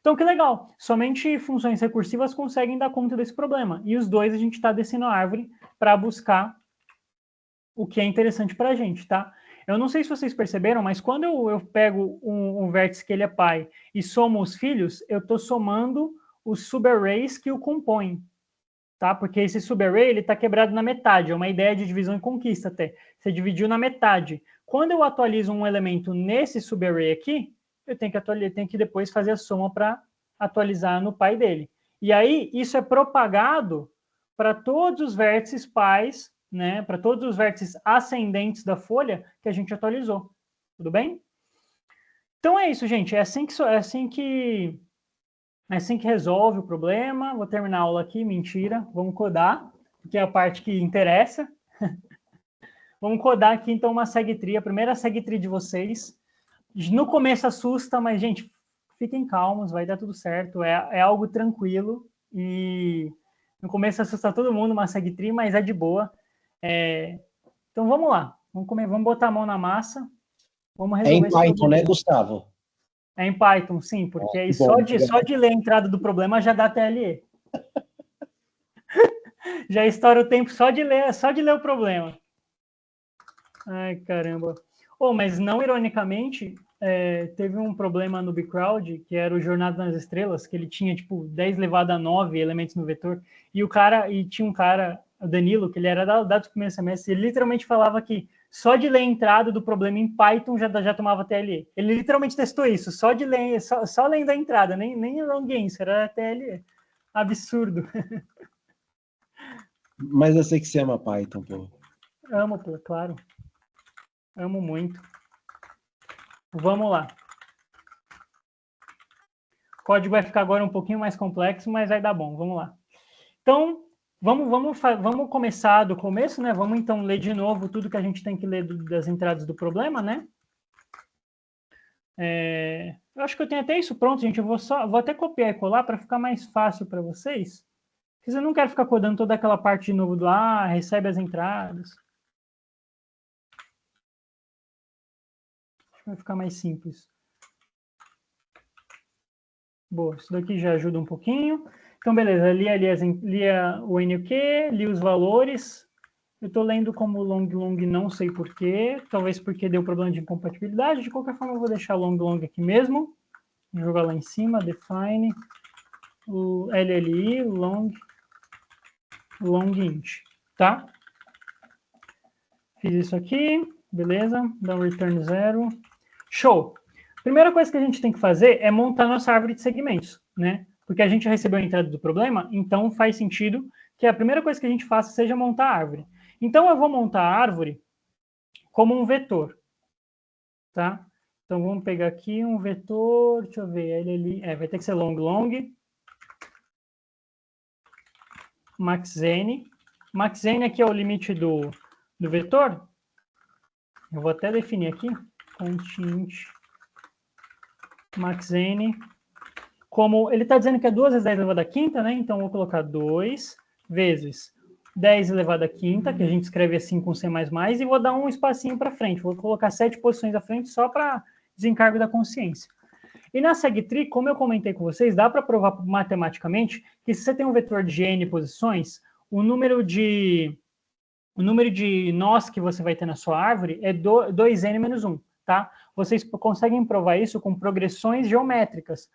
Então, que legal. Somente funções recursivas conseguem dar conta desse problema. E os dois a gente está descendo a árvore para buscar o que é interessante para a gente, tá? Eu não sei se vocês perceberam, mas quando eu pego um vértice que ele é pai e somo os filhos, eu estou somando os subarrays que o compõem, tá? Porque esse subarray ele está quebrado na metade, é uma ideia de divisão e conquista até. Você dividiu na metade. Quando eu atualizo um elemento nesse subarray aqui, eu tenho que depois fazer a soma para atualizar no pai dele. E aí, isso é propagado para todos os vértices pais, né, para todos os vértices ascendentes da folha que a gente atualizou. Tudo bem? Então é isso, gente. É assim que resolve o problema. Vou terminar a aula aqui. Mentira. Vamos codar, que é a parte que interessa. Vamos codar aqui, então, uma segtree, a primeira segtree de vocês. No começo assusta, mas, gente, fiquem calmos, vai dar tudo certo. É algo tranquilo. E no começo assusta todo mundo, uma segtree, mas é de boa. Então, vamos lá. Vamos botar a mão na massa. Vamos resolver esse Python, problema. né, Gustavo? É em Python, sim, porque aí bom, só de ler a entrada do problema já dá TLE. Já estoura o tempo só de ler o problema. Ai, caramba. Mas não ironicamente, teve um problema no Bcrowd, que era o Jornada nas Estrelas, que ele tinha, tipo, 10 elevado a 9 elementos no vetor, e tinha um cara, o Danilo, que ele era do primeiro semestre, ele literalmente falava que só de ler a entrada do problema em Python já tomava TLE. Ele literalmente testou isso, só lendo a entrada, nem long answer, era TLE. Absurdo. Mas eu sei que você ama Python, pô. Amo, pô, claro. Amo muito. Vamos lá. O código vai ficar agora um pouquinho mais complexo, mas vai dar bom. Vamos lá. Então, vamos começar do começo, né? Vamos, então, ler de novo tudo que a gente tem que ler das entradas do problema, né? Eu acho que eu tenho até isso pronto, gente. Eu vou até copiar e colar para ficar mais fácil para vocês. Porque eu não quero ficar codando toda aquela parte de novo do recebe as entradas. Acho que vai ficar mais simples. Boa, isso daqui já ajuda um pouquinho. Então, beleza, li o NUQ, li os valores. Eu estou lendo como long, não sei porquê. Talvez porque deu problema de incompatibilidade. De qualquer forma, eu vou deixar long aqui mesmo. Vou jogar lá em cima, define o LLI, long int, tá? Fiz isso aqui, beleza. Dá um return 0. Show! Primeira coisa que a gente tem que fazer é montar nossa árvore de segmentos, né? Porque a gente recebeu a entrada do problema, então faz sentido que a primeira coisa que a gente faça seja montar a árvore. Então, eu vou montar a árvore como um vetor, tá? Então, vamos pegar aqui um vetor, deixa eu ver, vai ter que ser long, maxn. Maxn aqui é o limite do vetor. Eu vou até definir aqui, constint maxn. Como ele está dizendo que é 2 vezes 10 elevado à quinta, né? Então, eu vou colocar 2 vezes 10 elevado à quinta, que a gente escreve assim com C++, e vou dar um espacinho para frente. Vou colocar 7 posições à frente só para desencargo da consciência. E na segtree, como eu comentei com vocês, dá para provar matematicamente que se você tem um vetor de n posições, o número de nós que você vai ter na sua árvore é 2n menos 1, tá? Vocês conseguem provar isso com progressões geométricas.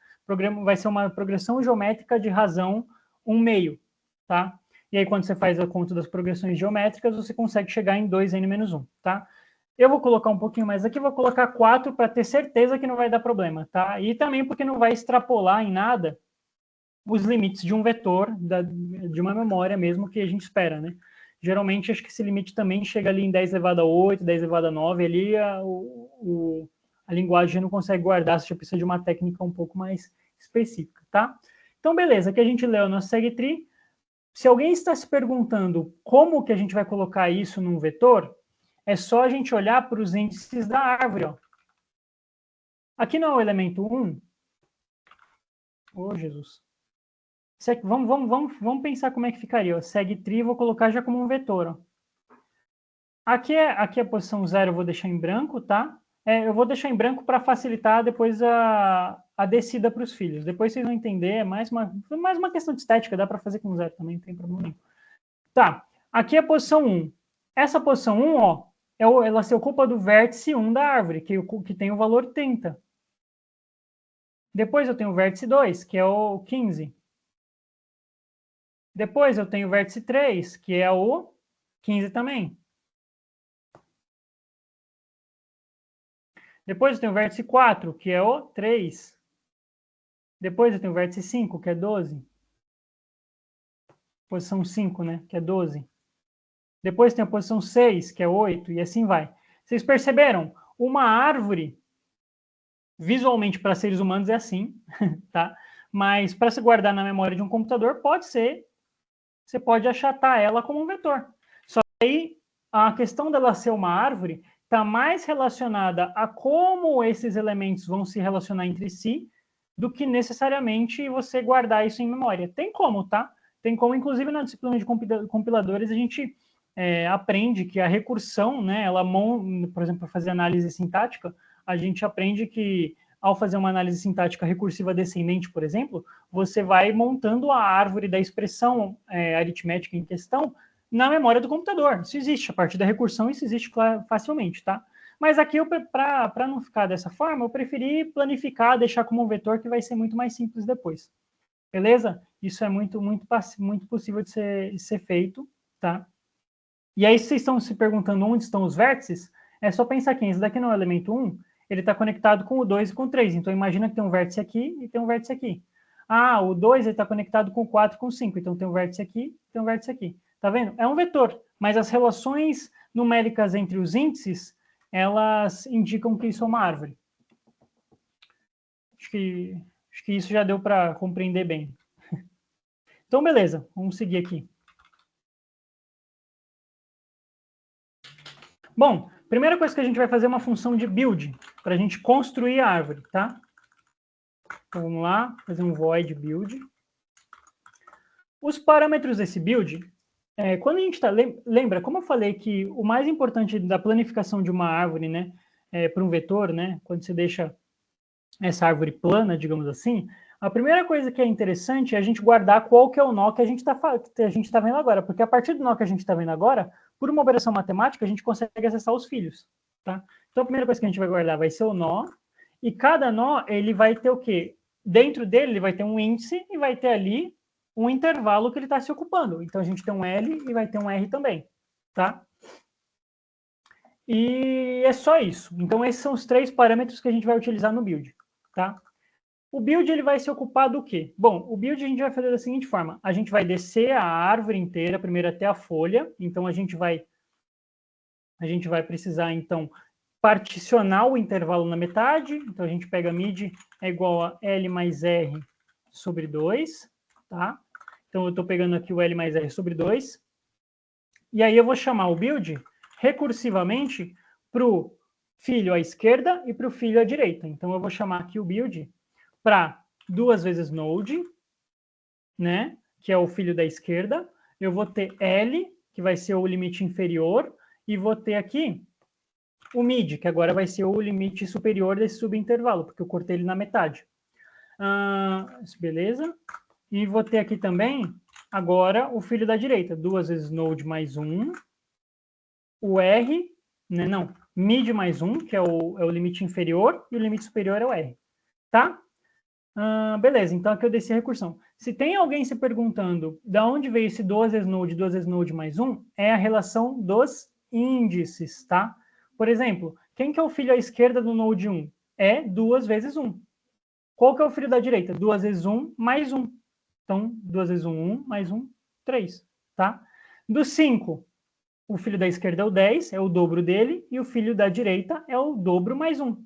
Vai ser uma progressão geométrica de razão 1 meio, tá? E aí, quando você faz a conta das progressões geométricas, você consegue chegar em 2n menos 1, tá? Eu vou colocar um pouquinho mais aqui, vou colocar 4 para ter certeza que não vai dar problema, tá? E também porque não vai extrapolar em nada os limites de um vetor, de uma memória mesmo que a gente espera, né? Geralmente, acho que esse limite também chega ali em 10 elevado a 8, 10 elevado a 9, ali a linguagem não consegue guardar, você já precisa de uma técnica um pouco mais específica, tá? Então, beleza, aqui a gente leu a nossa segtree. Se alguém está se perguntando como que a gente vai colocar isso num vetor, é só a gente olhar para os índices da árvore, ó. Aqui não é o elemento 1. Ô, Jesus. Vamos pensar como é que ficaria. Ó. Segtree, vou colocar já como um vetor. Ó. Aqui é a posição 0, eu vou deixar em branco, tá? Eu vou deixar em branco para facilitar depois a descida para os filhos. Depois vocês vão entender, é mais uma questão de estética, dá para fazer com 0 também, não tem problema nenhum. Tá, aqui é a posição 1. Essa posição 1, ó, ela se ocupa do vértice 1 da árvore, que tem o valor 30. Depois eu tenho o vértice 2, que é o 15. Depois eu tenho o vértice 3, que é o 15 também. Depois eu tenho o vértice 4, que é o 3. Depois eu tenho o vértice 5, que é 12. Posição 5, né, que é 12. Depois tem a posição 6, que é 8, e assim vai. Vocês perceberam? Uma árvore, visualmente para seres humanos é assim, tá? Mas para se guardar na memória de um computador, pode ser, você pode achatar ela como um vetor. Só que aí a questão dela ser uma árvore está mais relacionada a como esses elementos vão se relacionar entre si do que necessariamente você guardar isso em memória. Tem como, tá? Tem como, inclusive na disciplina de compiladores, a gente aprende que a recursão, né, por exemplo, para fazer análise sintática, a gente aprende que ao fazer uma análise sintática recursiva descendente, por exemplo, você vai montando a árvore da expressão aritmética em questão na memória do computador. Isso existe, a partir da recursão isso existe facilmente, tá? Mas aqui, para não ficar dessa forma, eu preferi planificar, deixar como um vetor que vai ser muito mais simples depois. Beleza? Isso é muito possível de ser feito, tá? E aí, se vocês estão se perguntando onde estão os vértices, é só pensar que esse daqui não é o elemento 1, ele está conectado com o 2 e com o 3. Então, imagina que tem um vértice aqui e tem um vértice aqui. Ah, o 2 está conectado com o 4 e com o 5. Então, tem um vértice aqui e tem um vértice aqui. Tá vendo? É um vetor, mas as relações numéricas entre os índices, elas indicam que isso é uma árvore. Acho que isso já deu para compreender bem. Então, beleza. Vamos seguir aqui. Bom, primeira coisa que a gente vai fazer é uma função de build, para a gente construir a árvore, tá? Então, vamos lá, fazer um void build. Os parâmetros desse build, quando a gente está... Lembra, como eu falei que o mais importante da planificação de uma árvore, né, para um vetor, né, quando você deixa essa árvore plana, digamos assim, a primeira coisa que é interessante é a gente guardar qual que é o nó que a gente tá vendo agora, porque a partir do nó que a gente está vendo agora, por uma operação matemática, a gente consegue acessar os filhos, tá? Então, a primeira coisa que a gente vai guardar vai ser o nó, e cada nó, ele vai ter o quê? Dentro dele, ele vai ter um índice e vai ter ali um intervalo que ele está se ocupando. Então, a gente tem um L e vai ter um R também, tá? E é só isso. Então, esses são os 3 parâmetros que a gente vai utilizar no build, tá? O build ele vai se ocupar do quê? Bom, o build a gente vai fazer da seguinte forma. A gente vai descer a árvore inteira, primeiro até a folha. Então, a gente vai precisar, então, particionar o intervalo na metade. Então, a gente pega mid é igual a L mais R sobre 2, tá? Então, eu estou pegando aqui o L mais R sobre 2. E aí, eu vou chamar o build recursivamente para o filho à esquerda e para o filho à direita. Então, eu vou chamar aqui o build para 2 vezes node, né, que é o filho da esquerda, eu vou ter L, que vai ser o limite inferior, e vou ter aqui o mid, que agora vai ser o limite superior desse subintervalo, porque eu cortei ele na metade. Beleza? E vou ter aqui também, agora, o filho da direita. 2 vezes node mais 1. O R, né, não, mid mais 1, que é o limite inferior, e o limite superior é o R. Tá? Beleza, então aqui eu desci a recursão. Se tem alguém se perguntando de onde veio esse 2 vezes node mais 1, é a relação dos índices, tá? Por exemplo, quem que é o filho à esquerda do node 1? É 2 vezes 1. Qual que é o filho da direita? 2 vezes 1 mais 1. Então, 2 vezes 1, 1, mais 1, 3, tá? Do 5, o filho da esquerda é o 10, é o dobro dele, e o filho da direita é o dobro mais 1.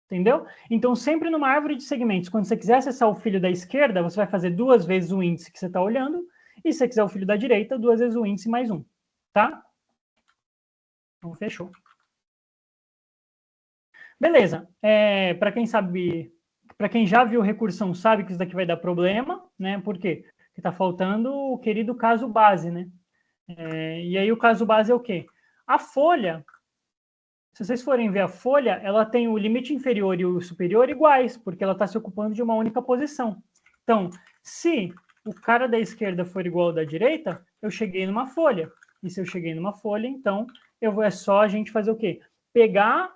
Entendeu? Então, sempre numa árvore de segmentos, quando você quiser acessar o filho da esquerda, você vai fazer 2 vezes o índice que você está olhando, e se você quiser o filho da direita, 2 vezes o índice mais 1. Tá? Então, fechou. Beleza. Para quem sabe, para quem já viu recursão, sabe que isso daqui vai dar problema, né? Por quê? Porque está faltando o querido caso base, né? E aí o caso base é o quê? A folha, se vocês forem ver a folha, ela tem o limite inferior e o superior iguais, porque ela está se ocupando de uma única posição. Então, se o cara da esquerda for igual ao da direita, eu cheguei numa folha. E se eu cheguei numa folha, então é só a gente fazer o quê? Pegar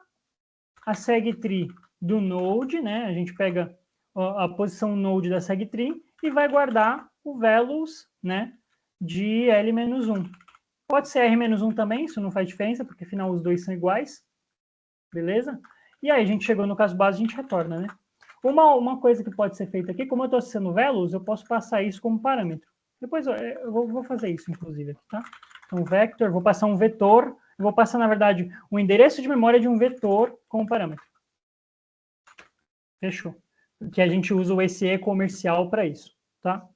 a segtree do node, né? A gente pega a posição node da segtree e vai guardar o values, né, de L-1. Pode ser R-1 também, isso não faz diferença, porque afinal os dois são iguais. Beleza? E aí a gente chegou no caso base, a gente retorna, né? Uma coisa que pode ser feita aqui, como eu estou acessando values, eu posso passar isso como parâmetro. Depois eu vou fazer isso, inclusive, aqui, tá? Então, vector, vou passar um vetor, eu vou passar, na verdade, o endereço de memória de um vetor como parâmetro. Fechou. Porque a gente usa o ECE comercial para isso, tá?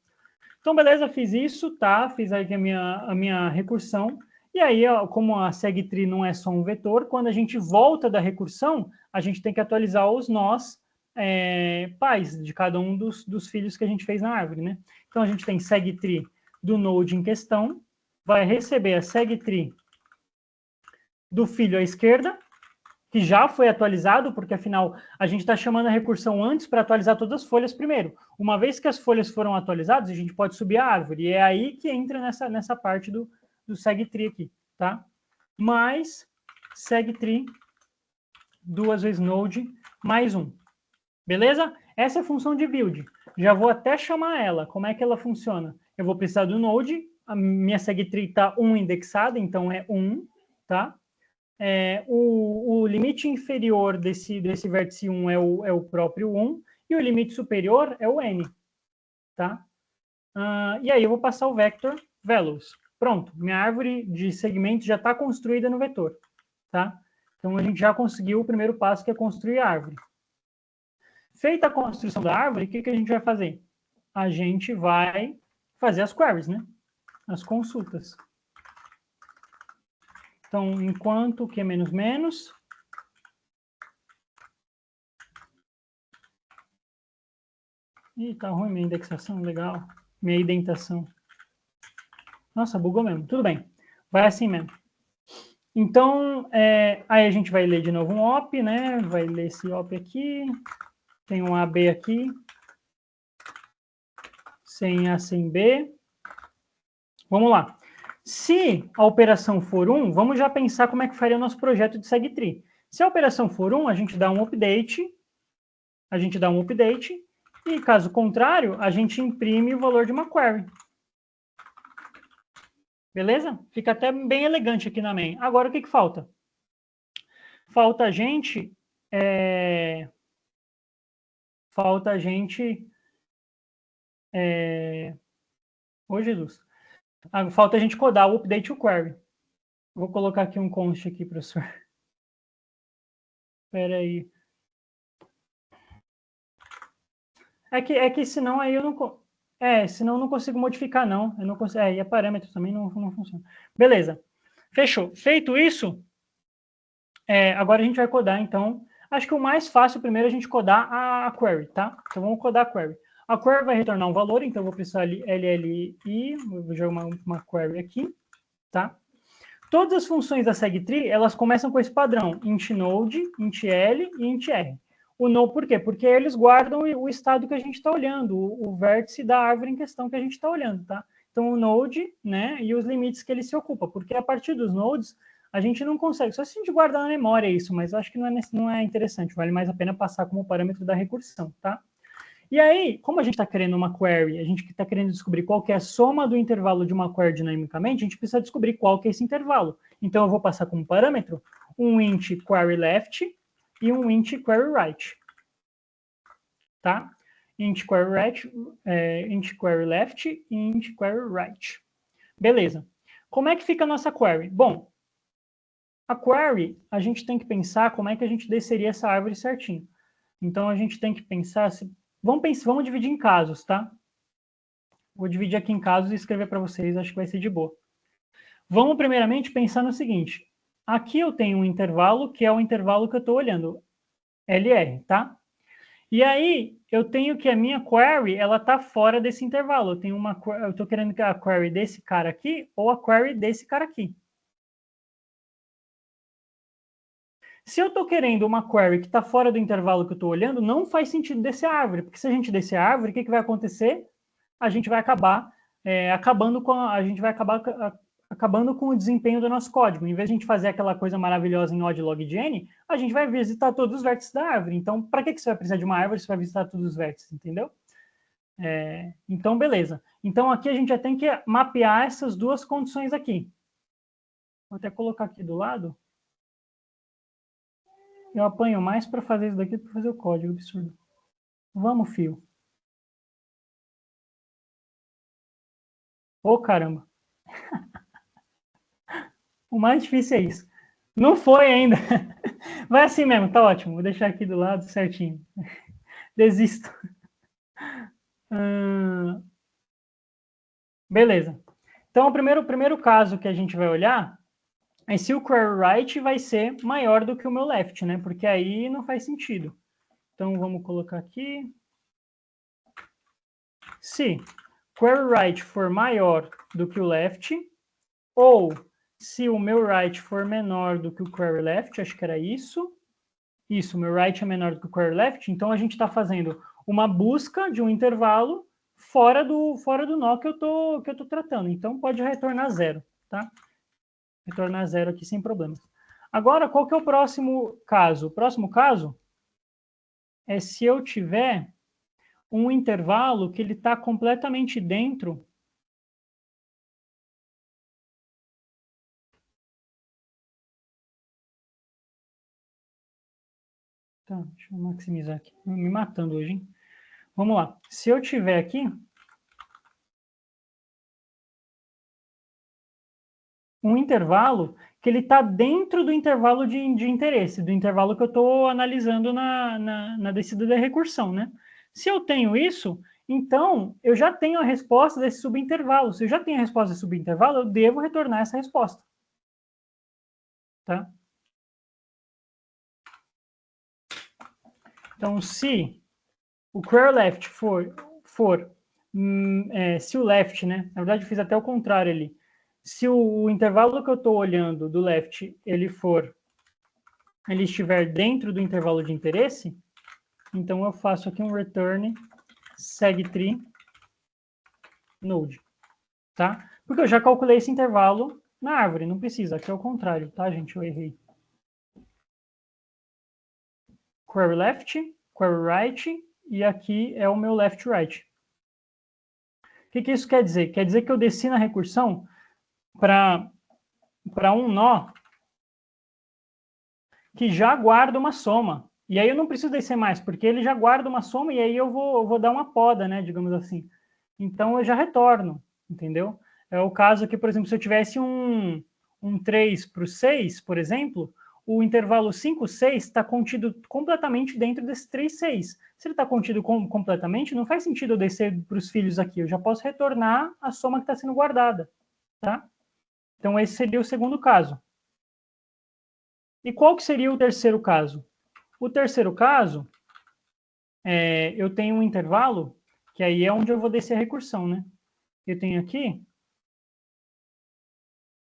Então, beleza, fiz isso, tá? Fiz aí a minha recursão. E aí, ó, como a segtree não é só um vetor, quando a gente volta da recursão, a gente tem que atualizar os nós pais de cada um dos filhos que a gente fez na árvore, né? Então, a gente tem segtree do node em questão, vai receber a segtree do filho à esquerda, que já foi atualizado, porque afinal a gente está chamando a recursão antes para atualizar todas as folhas primeiro. Uma vez que as folhas foram atualizadas, a gente pode subir a árvore, e é aí que entra nessa parte do segtree aqui, tá? Mais segtree 2 vezes node mais 1. Beleza? Essa é a função de build. Já vou até chamar ela. Como é que ela funciona? Eu vou precisar do node, a minha segtree está 1 indexada, então é 1, tá? O limite inferior desse vértice 1 é o próprio 1, e o limite superior é o n, tá? E aí eu vou passar o vector values. Pronto, minha árvore de segmentos já está construída no vetor, tá? Então a gente já conseguiu o primeiro passo, que é construir a árvore. Feita a construção da árvore, o que a gente vai fazer? A gente vai fazer as queries, né? As consultas. Então, enquanto Q menos menos, ih, tá ruim minha indexação, legal. Minha indentação. Nossa, bugou mesmo. Tudo bem. Vai assim mesmo. Então, aí a gente vai ler de novo um op, né? Vai ler esse op aqui. Tem um AB aqui. Sem A, sem B. Vamos lá. Se a operação for 1, vamos já pensar como é que faria o nosso projeto de segtree. Se a operação for 1, a gente dá um update. E, caso contrário, a gente imprime o valor de uma query. Beleza? Fica até bem elegante aqui na main. Agora, o que falta? Falta a gente... Ô, Jesus. Falta a gente codar o update to query. Vou colocar aqui um const aqui, professor. Espera aí. É que senão aí eu não... senão eu não consigo modificar, não. Eu não consigo... e a parâmetro também não funciona. Beleza. Fechou. Feito isso, agora a gente vai codar, então... Acho que o mais fácil primeiro é a gente codar a query, tá? Então vamos codar a query. A query vai retornar um valor, então eu vou precisar LLI, vou jogar uma query aqui, tá? Todas as funções da segtree, elas começam com esse padrão, int node, int L e int R. O no por quê? Porque eles guardam o estado que a gente está olhando, o vértice da árvore em questão que a gente está olhando, tá? Então, o node, né, e os limites que ele se ocupa, porque a partir dos nodes, a gente não consegue, só se a gente guardar na memória isso, mas eu acho que não é interessante, vale mais a pena passar como parâmetro da recursão, tá? E aí, como a gente está querendo uma query, a gente está querendo descobrir qual que é a soma do intervalo de uma query dinamicamente, a gente precisa descobrir qual que é esse intervalo. Então, eu vou passar como parâmetro um int query left e um int query right. Tá? Int query left e int query right. Beleza. Como é que fica a nossa query? Bom, a query, a gente tem que pensar como é que a gente desceria essa árvore certinho. Então, a gente tem que pensar... Vamos dividir em casos, tá? Vou dividir aqui em casos e escrever para vocês, acho que vai ser de boa. Vamos, primeiramente, pensar no seguinte. Aqui eu tenho um intervalo, que é o intervalo que eu estou olhando, LR, tá? E aí, eu tenho que a minha query, ela está fora desse intervalo. Eu estou querendo que a query desse cara aqui ou a query desse cara aqui. Se eu estou querendo uma query que está fora do intervalo que eu estou olhando, não faz sentido descer a árvore, porque se a gente descer a árvore, o que vai acontecer? A gente vai acabar acabando com o desempenho do nosso código. Em vez de a gente fazer aquela coisa maravilhosa em odd log de n, a gente vai visitar todos os vértices da árvore. Então, para que você vai precisar de uma árvore se vai visitar todos os vértices, entendeu? Então, beleza. Então, aqui a gente já tem que mapear essas duas condições aqui. Vou até colocar aqui do lado. Eu apanho mais para fazer isso daqui do que para fazer o código, absurdo. Vamos, fio. Ô, caramba. O mais difícil é isso. Não foi ainda. Vai assim mesmo, tá ótimo. Vou deixar aqui do lado certinho. Desisto. Beleza. Então, o primeiro caso que a gente vai olhar é se o query right vai ser maior do que o meu left, né? Porque aí não faz sentido. Então, vamos colocar aqui. Se query right for maior do que o left, ou se o meu right for menor do que o query left, acho que era isso. Isso, o meu right é menor do que o query left, então a gente está fazendo uma busca de um intervalo fora do nó que eu tô tratando. Então, pode retornar zero, tá? Retornar zero aqui sem problemas. Agora, qual que é o próximo caso? O próximo caso é se eu tiver um intervalo que ele está completamente dentro Tá, deixa eu maximizar aqui. Me matando hoje, hein? Vamos lá. Se eu tiver aqui um intervalo que ele está dentro do intervalo de interesse, do intervalo que eu estou analisando na descida da recursão, né? Se eu tenho isso, então eu já tenho a resposta desse subintervalo. Se eu já tenho a resposta desse subintervalo, eu devo retornar essa resposta. Tá? Então, se o query left se o left, né? Na verdade, eu fiz até o contrário ali. Se o intervalo que eu estou olhando do left, ele estiver dentro do intervalo de interesse, então eu faço aqui um return segtree node, tá? Porque eu já calculei esse intervalo na árvore, não precisa, aqui é o contrário, tá, gente? Eu errei. Query left, query right, e aqui é o meu left right. O que isso quer dizer? Quer dizer que eu desci na recursão para um nó que já guarda uma soma. E aí eu não preciso descer mais, porque ele já guarda uma soma e aí eu vou dar uma poda, né, digamos assim. Então eu já retorno, entendeu? É o caso aqui, por exemplo, se eu tivesse um 3 para o 6, por exemplo, o intervalo 5, 6 está contido completamente dentro desse 3, 6. Se ele está contido completamente, não faz sentido eu descer para os filhos aqui. Eu já posso retornar a soma que está sendo guardada, tá? Então esse seria o segundo caso. E qual que seria o terceiro caso? O terceiro caso, eu tenho um intervalo que aí é onde eu vou descer a recursão, né? Eu tenho aqui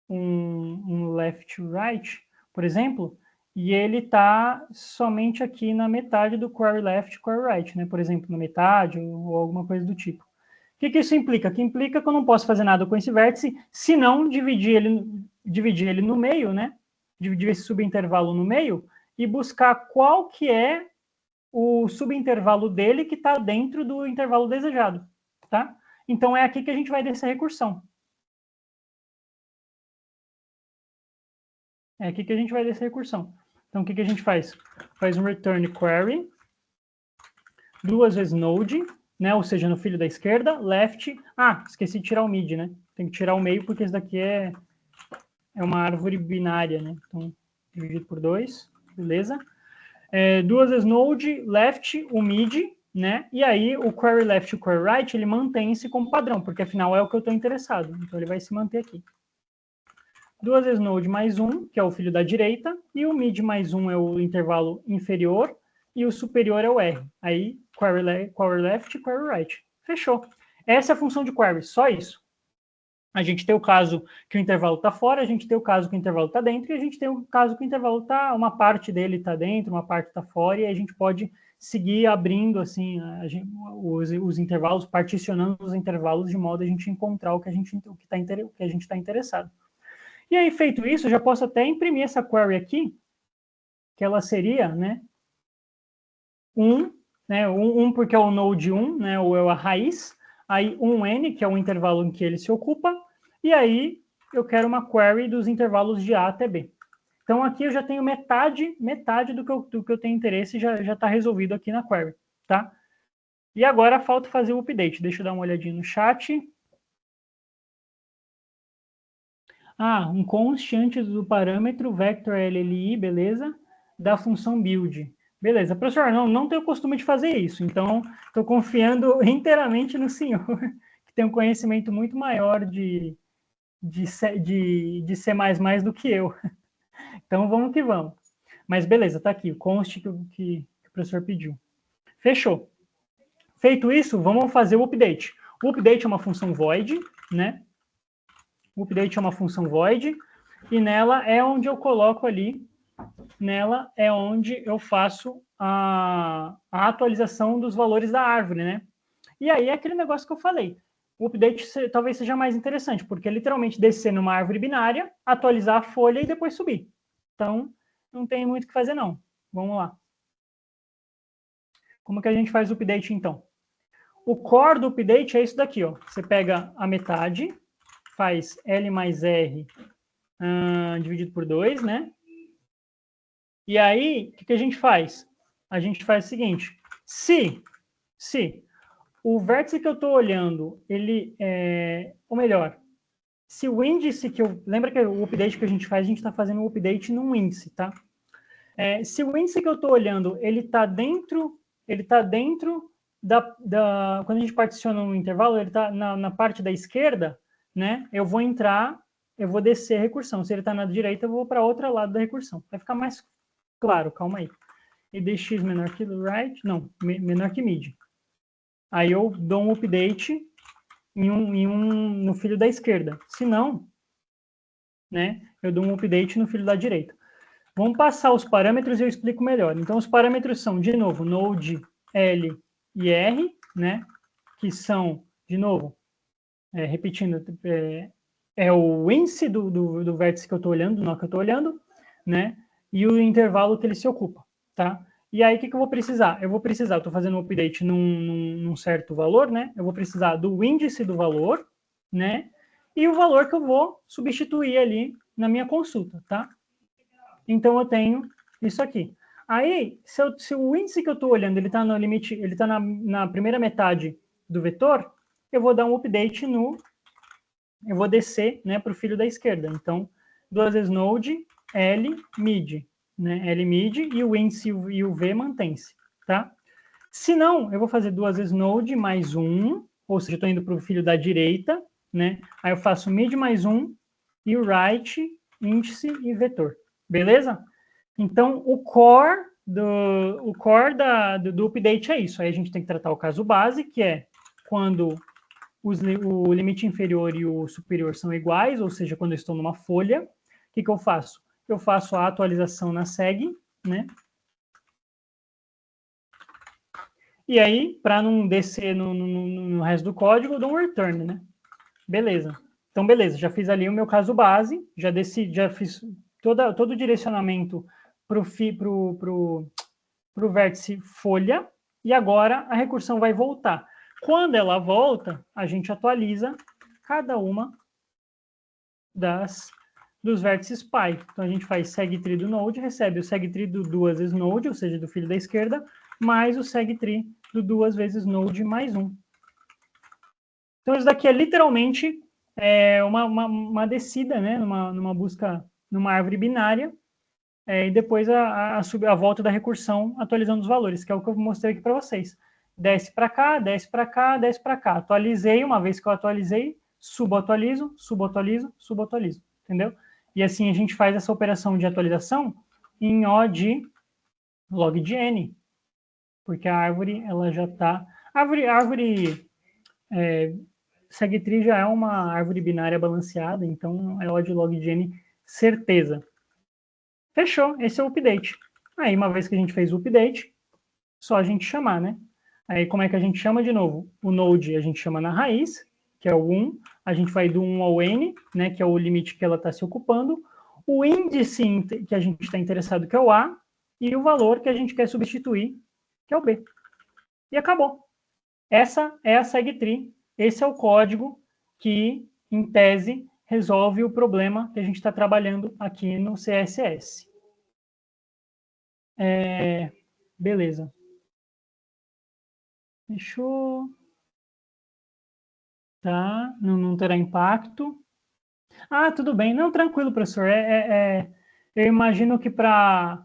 um left right, por exemplo, e ele está somente aqui na metade do query left, query right, né? Por exemplo, na metade ou alguma coisa do tipo. O que isso implica? Que implica que eu não posso fazer nada com esse vértice, se não dividir ele no meio, né? Dividir esse subintervalo no meio e buscar qual que é o subintervalo dele que está dentro do intervalo desejado, tá? Então, é aqui que a gente vai descer a recursão. É aqui que a gente vai descer a recursão. Então, o que a gente faz? Faz um return query, duas vezes node, né? Ou seja, no filho da esquerda, left. Ah, esqueci de tirar o mid, né? Tem que tirar o meio, porque esse daqui é uma árvore binária, né? Então, dividido por 2, beleza? Duas vezes node, left, o mid, né? E aí, o query left e o query right, ele mantém-se como padrão, porque afinal é o que eu estou interessado. Então, ele vai se manter aqui. Duas vezes node mais 1, que é o filho da direita, e o mid mais 1 é o intervalo inferior, e o superior é o R. Aí, query left, query right. Fechou. Essa é a função de query, só isso. A gente tem o caso que o intervalo está fora, a gente tem o caso que o intervalo está dentro, e a gente tem o caso que o intervalo está, uma parte dele está dentro, uma parte está fora, e a gente pode seguir abrindo assim os intervalos, particionando os intervalos de modo a gente encontrar o que a gente está interessado. E aí, feito isso, eu já posso até imprimir essa query aqui, que ela seria, né, 1, né, 1 porque é o node 1, né, ou é a raiz, aí 1n, que é o intervalo em que ele se ocupa, e aí eu quero uma query dos intervalos de A até B. Então, aqui eu já tenho metade do que eu tenho interesse, já está resolvido aqui na query, tá? E agora falta fazer o update. Deixa eu dar uma olhadinha no chat. Ah, um const antes do parâmetro vector LLI, beleza? Da função build. Beleza, professor, não tenho o costume de fazer isso, então estou confiando inteiramente no senhor, que tem um conhecimento muito maior de C++ do que eu. Então vamos que vamos. Mas beleza, tá aqui, o const que o professor pediu. Fechou. Feito isso, vamos fazer o update. O update é uma função void, né? O update é uma função void, e nela é onde eu coloco ali, nela é onde eu faço a atualização dos valores da árvore, né? E aí é aquele negócio que eu falei. O update talvez seja mais interessante, porque é literalmente descer numa árvore binária, atualizar a folha e depois subir. Então, não tem muito o que fazer, não. Vamos lá. Como que a gente faz o update, então? O core do update é isso daqui, ó. Você pega a metade, faz L mais R dividido por 2, né? E aí, o que a gente faz? A gente faz o seguinte, se o vértice que eu estou olhando, ou melhor, se o índice que eu... Lembra que o update que a gente faz, a gente está fazendo um update num índice, tá? Se o índice que eu estou olhando, ele está dentro da... Quando a gente particiona um intervalo, ele está na parte da esquerda, né? Eu vou descer a recursão. Se ele está na direita, eu vou para outro lado da recursão. Vai ficar mais claro, calma aí. E dx menor que right? Não, menor que mid. Aí eu dou um update no filho da esquerda. Se não, né, eu dou um update no filho da direita. Vamos passar os parâmetros e eu explico melhor. Então, os parâmetros são, de novo, node, L e R, né, que são, de novo, repetindo, é o índice do vértice que eu estou olhando, do nó que eu estou olhando, né, e o intervalo que ele se ocupa, tá? E aí, o que eu vou precisar? Eu estou fazendo um update num certo valor, né? Eu vou precisar do índice do valor, né? E o valor que eu vou substituir ali na minha consulta, tá? Então, eu tenho isso aqui. Aí, se o índice que eu estou olhando, ele está no limite, ele está na primeira metade do vetor, eu vou dar um update eu vou descer, né, para o filho da esquerda. Então, duas vezes node, L, mid, né? L mid e o índice e o V mantém-se, tá? Se não, eu vou fazer duas vezes node mais 1, ou seja, eu estou indo para o filho da direita, né? Aí eu faço mid mais 1 e o right, índice e vetor. Beleza? Então, o core do update é isso. Aí a gente tem que tratar o caso base, que é quando o limite inferior e o superior são iguais, ou seja, quando eu estou numa folha. O que eu faço? Eu faço a atualização na seg, né? E aí, para não descer no resto do código, eu dou um return, né? Beleza. Então, beleza, já fiz ali o meu caso base, já fiz todo o direcionamento para o vértice folha, e agora a recursão vai voltar. Quando ela volta, a gente atualiza cada uma dos vértices pi. Então, a gente faz segtree do node, recebe o segtree do duas vezes node, ou seja, do filho da esquerda, mais o segtree do duas vezes node mais 1. Então, isso daqui é literalmente uma descida, né, numa busca, numa árvore binária, e depois a volta da recursão atualizando os valores, que é o que eu mostrei aqui para vocês. Desce para cá, desce para cá, desce para cá. Atualizei, uma vez que eu atualizei, subatualizo, subatualizo, subatualizo, entendeu? E assim a gente faz essa operação de atualização em O de log de n, porque a árvore, ela já está... segtree já é uma árvore binária balanceada, então é O de log de n, certeza. Fechou, esse é o update. Aí, uma vez que a gente fez o update, só a gente chamar, né? Aí, como é que a gente chama de novo? O node a gente chama na raiz, que é o 1. A gente vai do 1 ao n, né? Que é o limite que ela está se ocupando. O índice que a gente está interessado, que é o a. E o valor que a gente quer substituir, que é o b. E acabou. Essa é a segtree. Esse é o código que, em tese, resolve o problema que a gente está trabalhando aqui no CSS. Beleza. Fechou. Tá, não terá impacto. Ah, tudo bem. Não, tranquilo, professor. Eu imagino que para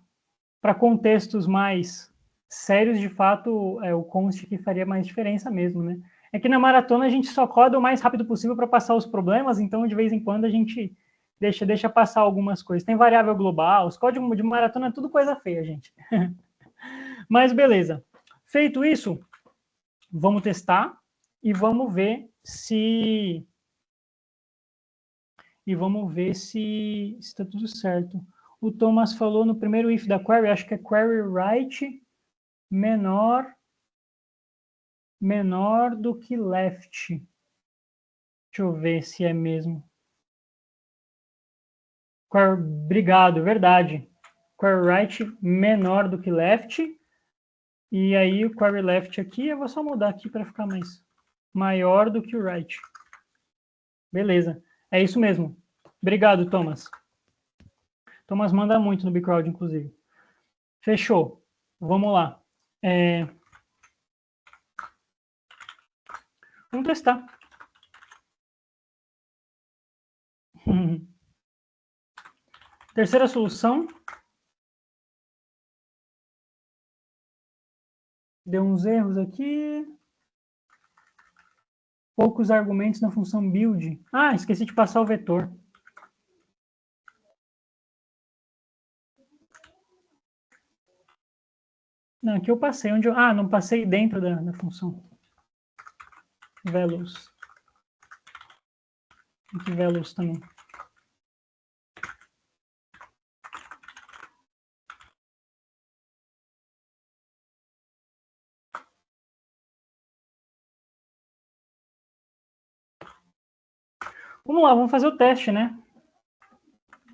contextos mais sérios, de fato, o const que faria mais diferença mesmo, né? É que na maratona a gente só coda o mais rápido possível para passar os problemas, então de vez em quando a gente deixa passar algumas coisas. Tem variável global, os códigos de maratona é tudo coisa feia, gente. Mas beleza. Feito isso, vamos testar e vamos ver se está tudo certo. O Thomas falou no primeiro if da query, acho que é query right menor do que left. Deixa eu ver se é mesmo. Obrigado, verdade. Query right menor do que left. E aí o query left aqui, eu vou só mudar aqui para ficar mais maior do que o right. Beleza. É isso mesmo. Obrigado, Thomas. Thomas manda muito no Bcrowd, inclusive. Fechou. Vamos lá. Vamos testar. Terceira solução. Deu uns erros aqui. Poucos argumentos na função build. Ah, esqueci de passar o vetor. Não, aqui eu passei. não passei dentro da função. Velus. Aqui velus também. Vamos lá, vamos fazer o teste, né?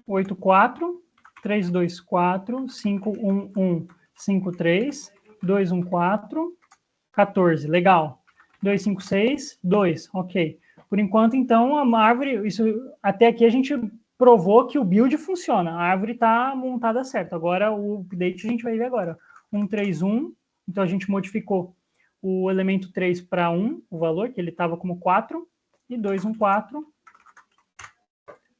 84, 324, 511, 53, 214, 14. Legal. 256, 2. Ok. Por enquanto, então, a árvore, até aqui a gente provou que o build funciona. A árvore está montada certo. Agora, o update a gente vai ver agora. 131, então a gente modificou o elemento 3 para 1, o valor, que ele estava como 4, e 214,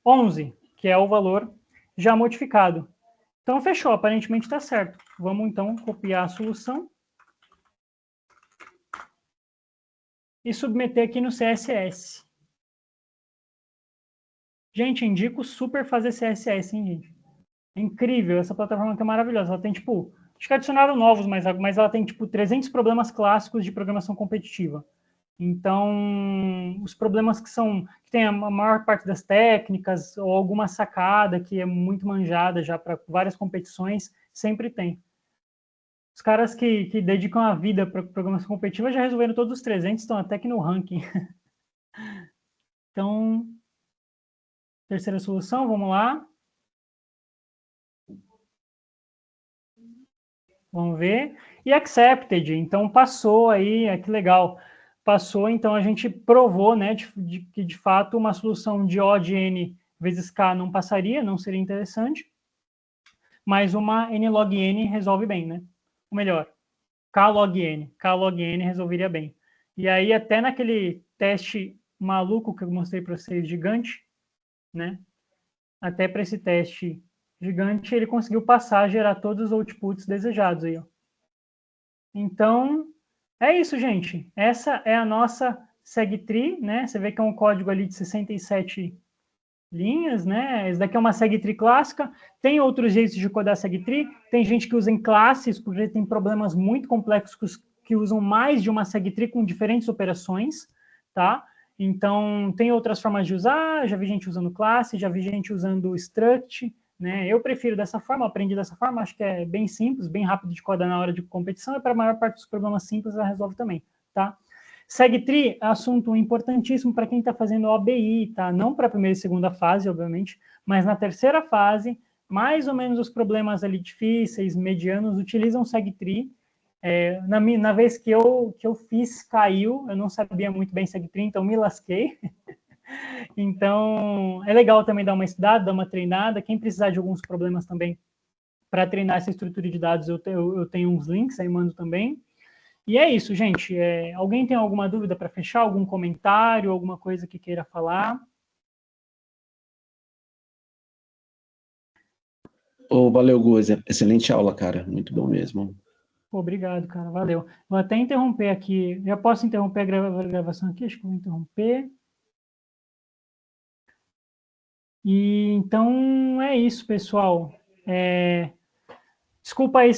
11, que é o valor já modificado. Então, fechou. Aparentemente está certo. Vamos, então, copiar a solução e submeter aqui no CSS. Gente, indico super fazer CSS, hein, gente? É incrível. Essa plataforma aqui é maravilhosa. Ela tem, tipo... Acho que adicionaram novos, mas ela tem, tipo, 300 problemas clássicos de programação competitiva. Então, os problemas que tem a maior parte das técnicas ou alguma sacada que é muito manjada já para várias competições, sempre tem. Os caras que dedicam a vida para programação competitiva já resolveram todos os 300, estão até aqui no ranking. Então, terceira solução, vamos lá. Vamos ver. E accepted, então passou aí, que legal. Passou, então a gente provou, né, que de fato uma solução de O de n vezes k não passaria, não seria interessante, mas uma n log n resolve bem, né? Ou melhor, k log n resolveria bem. E aí até naquele teste maluco que eu mostrei para vocês, gigante, né? Até para esse teste gigante, ele conseguiu passar, gerar todos os outputs desejados aí, ó. Então, é isso, gente. Essa é a nossa segtree, né? Você vê que é um código ali de 67 linhas, né? Esse daqui é uma segtree clássica. Tem outros jeitos de codar segtree. Tem gente que usa em classes, porque tem problemas muito complexos que usam mais de uma segtree com diferentes operações, tá? Então, tem outras formas de usar. Já vi gente usando classe, já vi gente usando struct, né? Eu prefiro dessa forma, aprendi dessa forma, acho que é bem simples, bem rápido de codar na hora de competição, e para a maior parte dos problemas simples ela resolve também, tá? Segtree é assunto importantíssimo para quem está fazendo OBI, tá? Não para a primeira e segunda fase, obviamente, mas na terceira fase, mais ou menos os problemas ali difíceis, medianos, utilizam Segtree. Na vez que eu fiz, caiu, eu não sabia muito bem Segtree, então me lasquei. Então, é legal também dar uma estudada, dar uma treinada. Quem precisar de alguns problemas também para treinar essa estrutura de dados, eu tenho uns links aí, mando também. E é isso, gente. Alguém tem alguma dúvida para fechar? Algum comentário, alguma coisa que queira falar? Valeu, Gus. Excelente aula, cara. Muito bom mesmo. Obrigado, cara. Valeu. Vou até interromper aqui. Já posso interromper a gravação aqui? Acho que vou interromper. E então é isso, pessoal. Desculpa aí se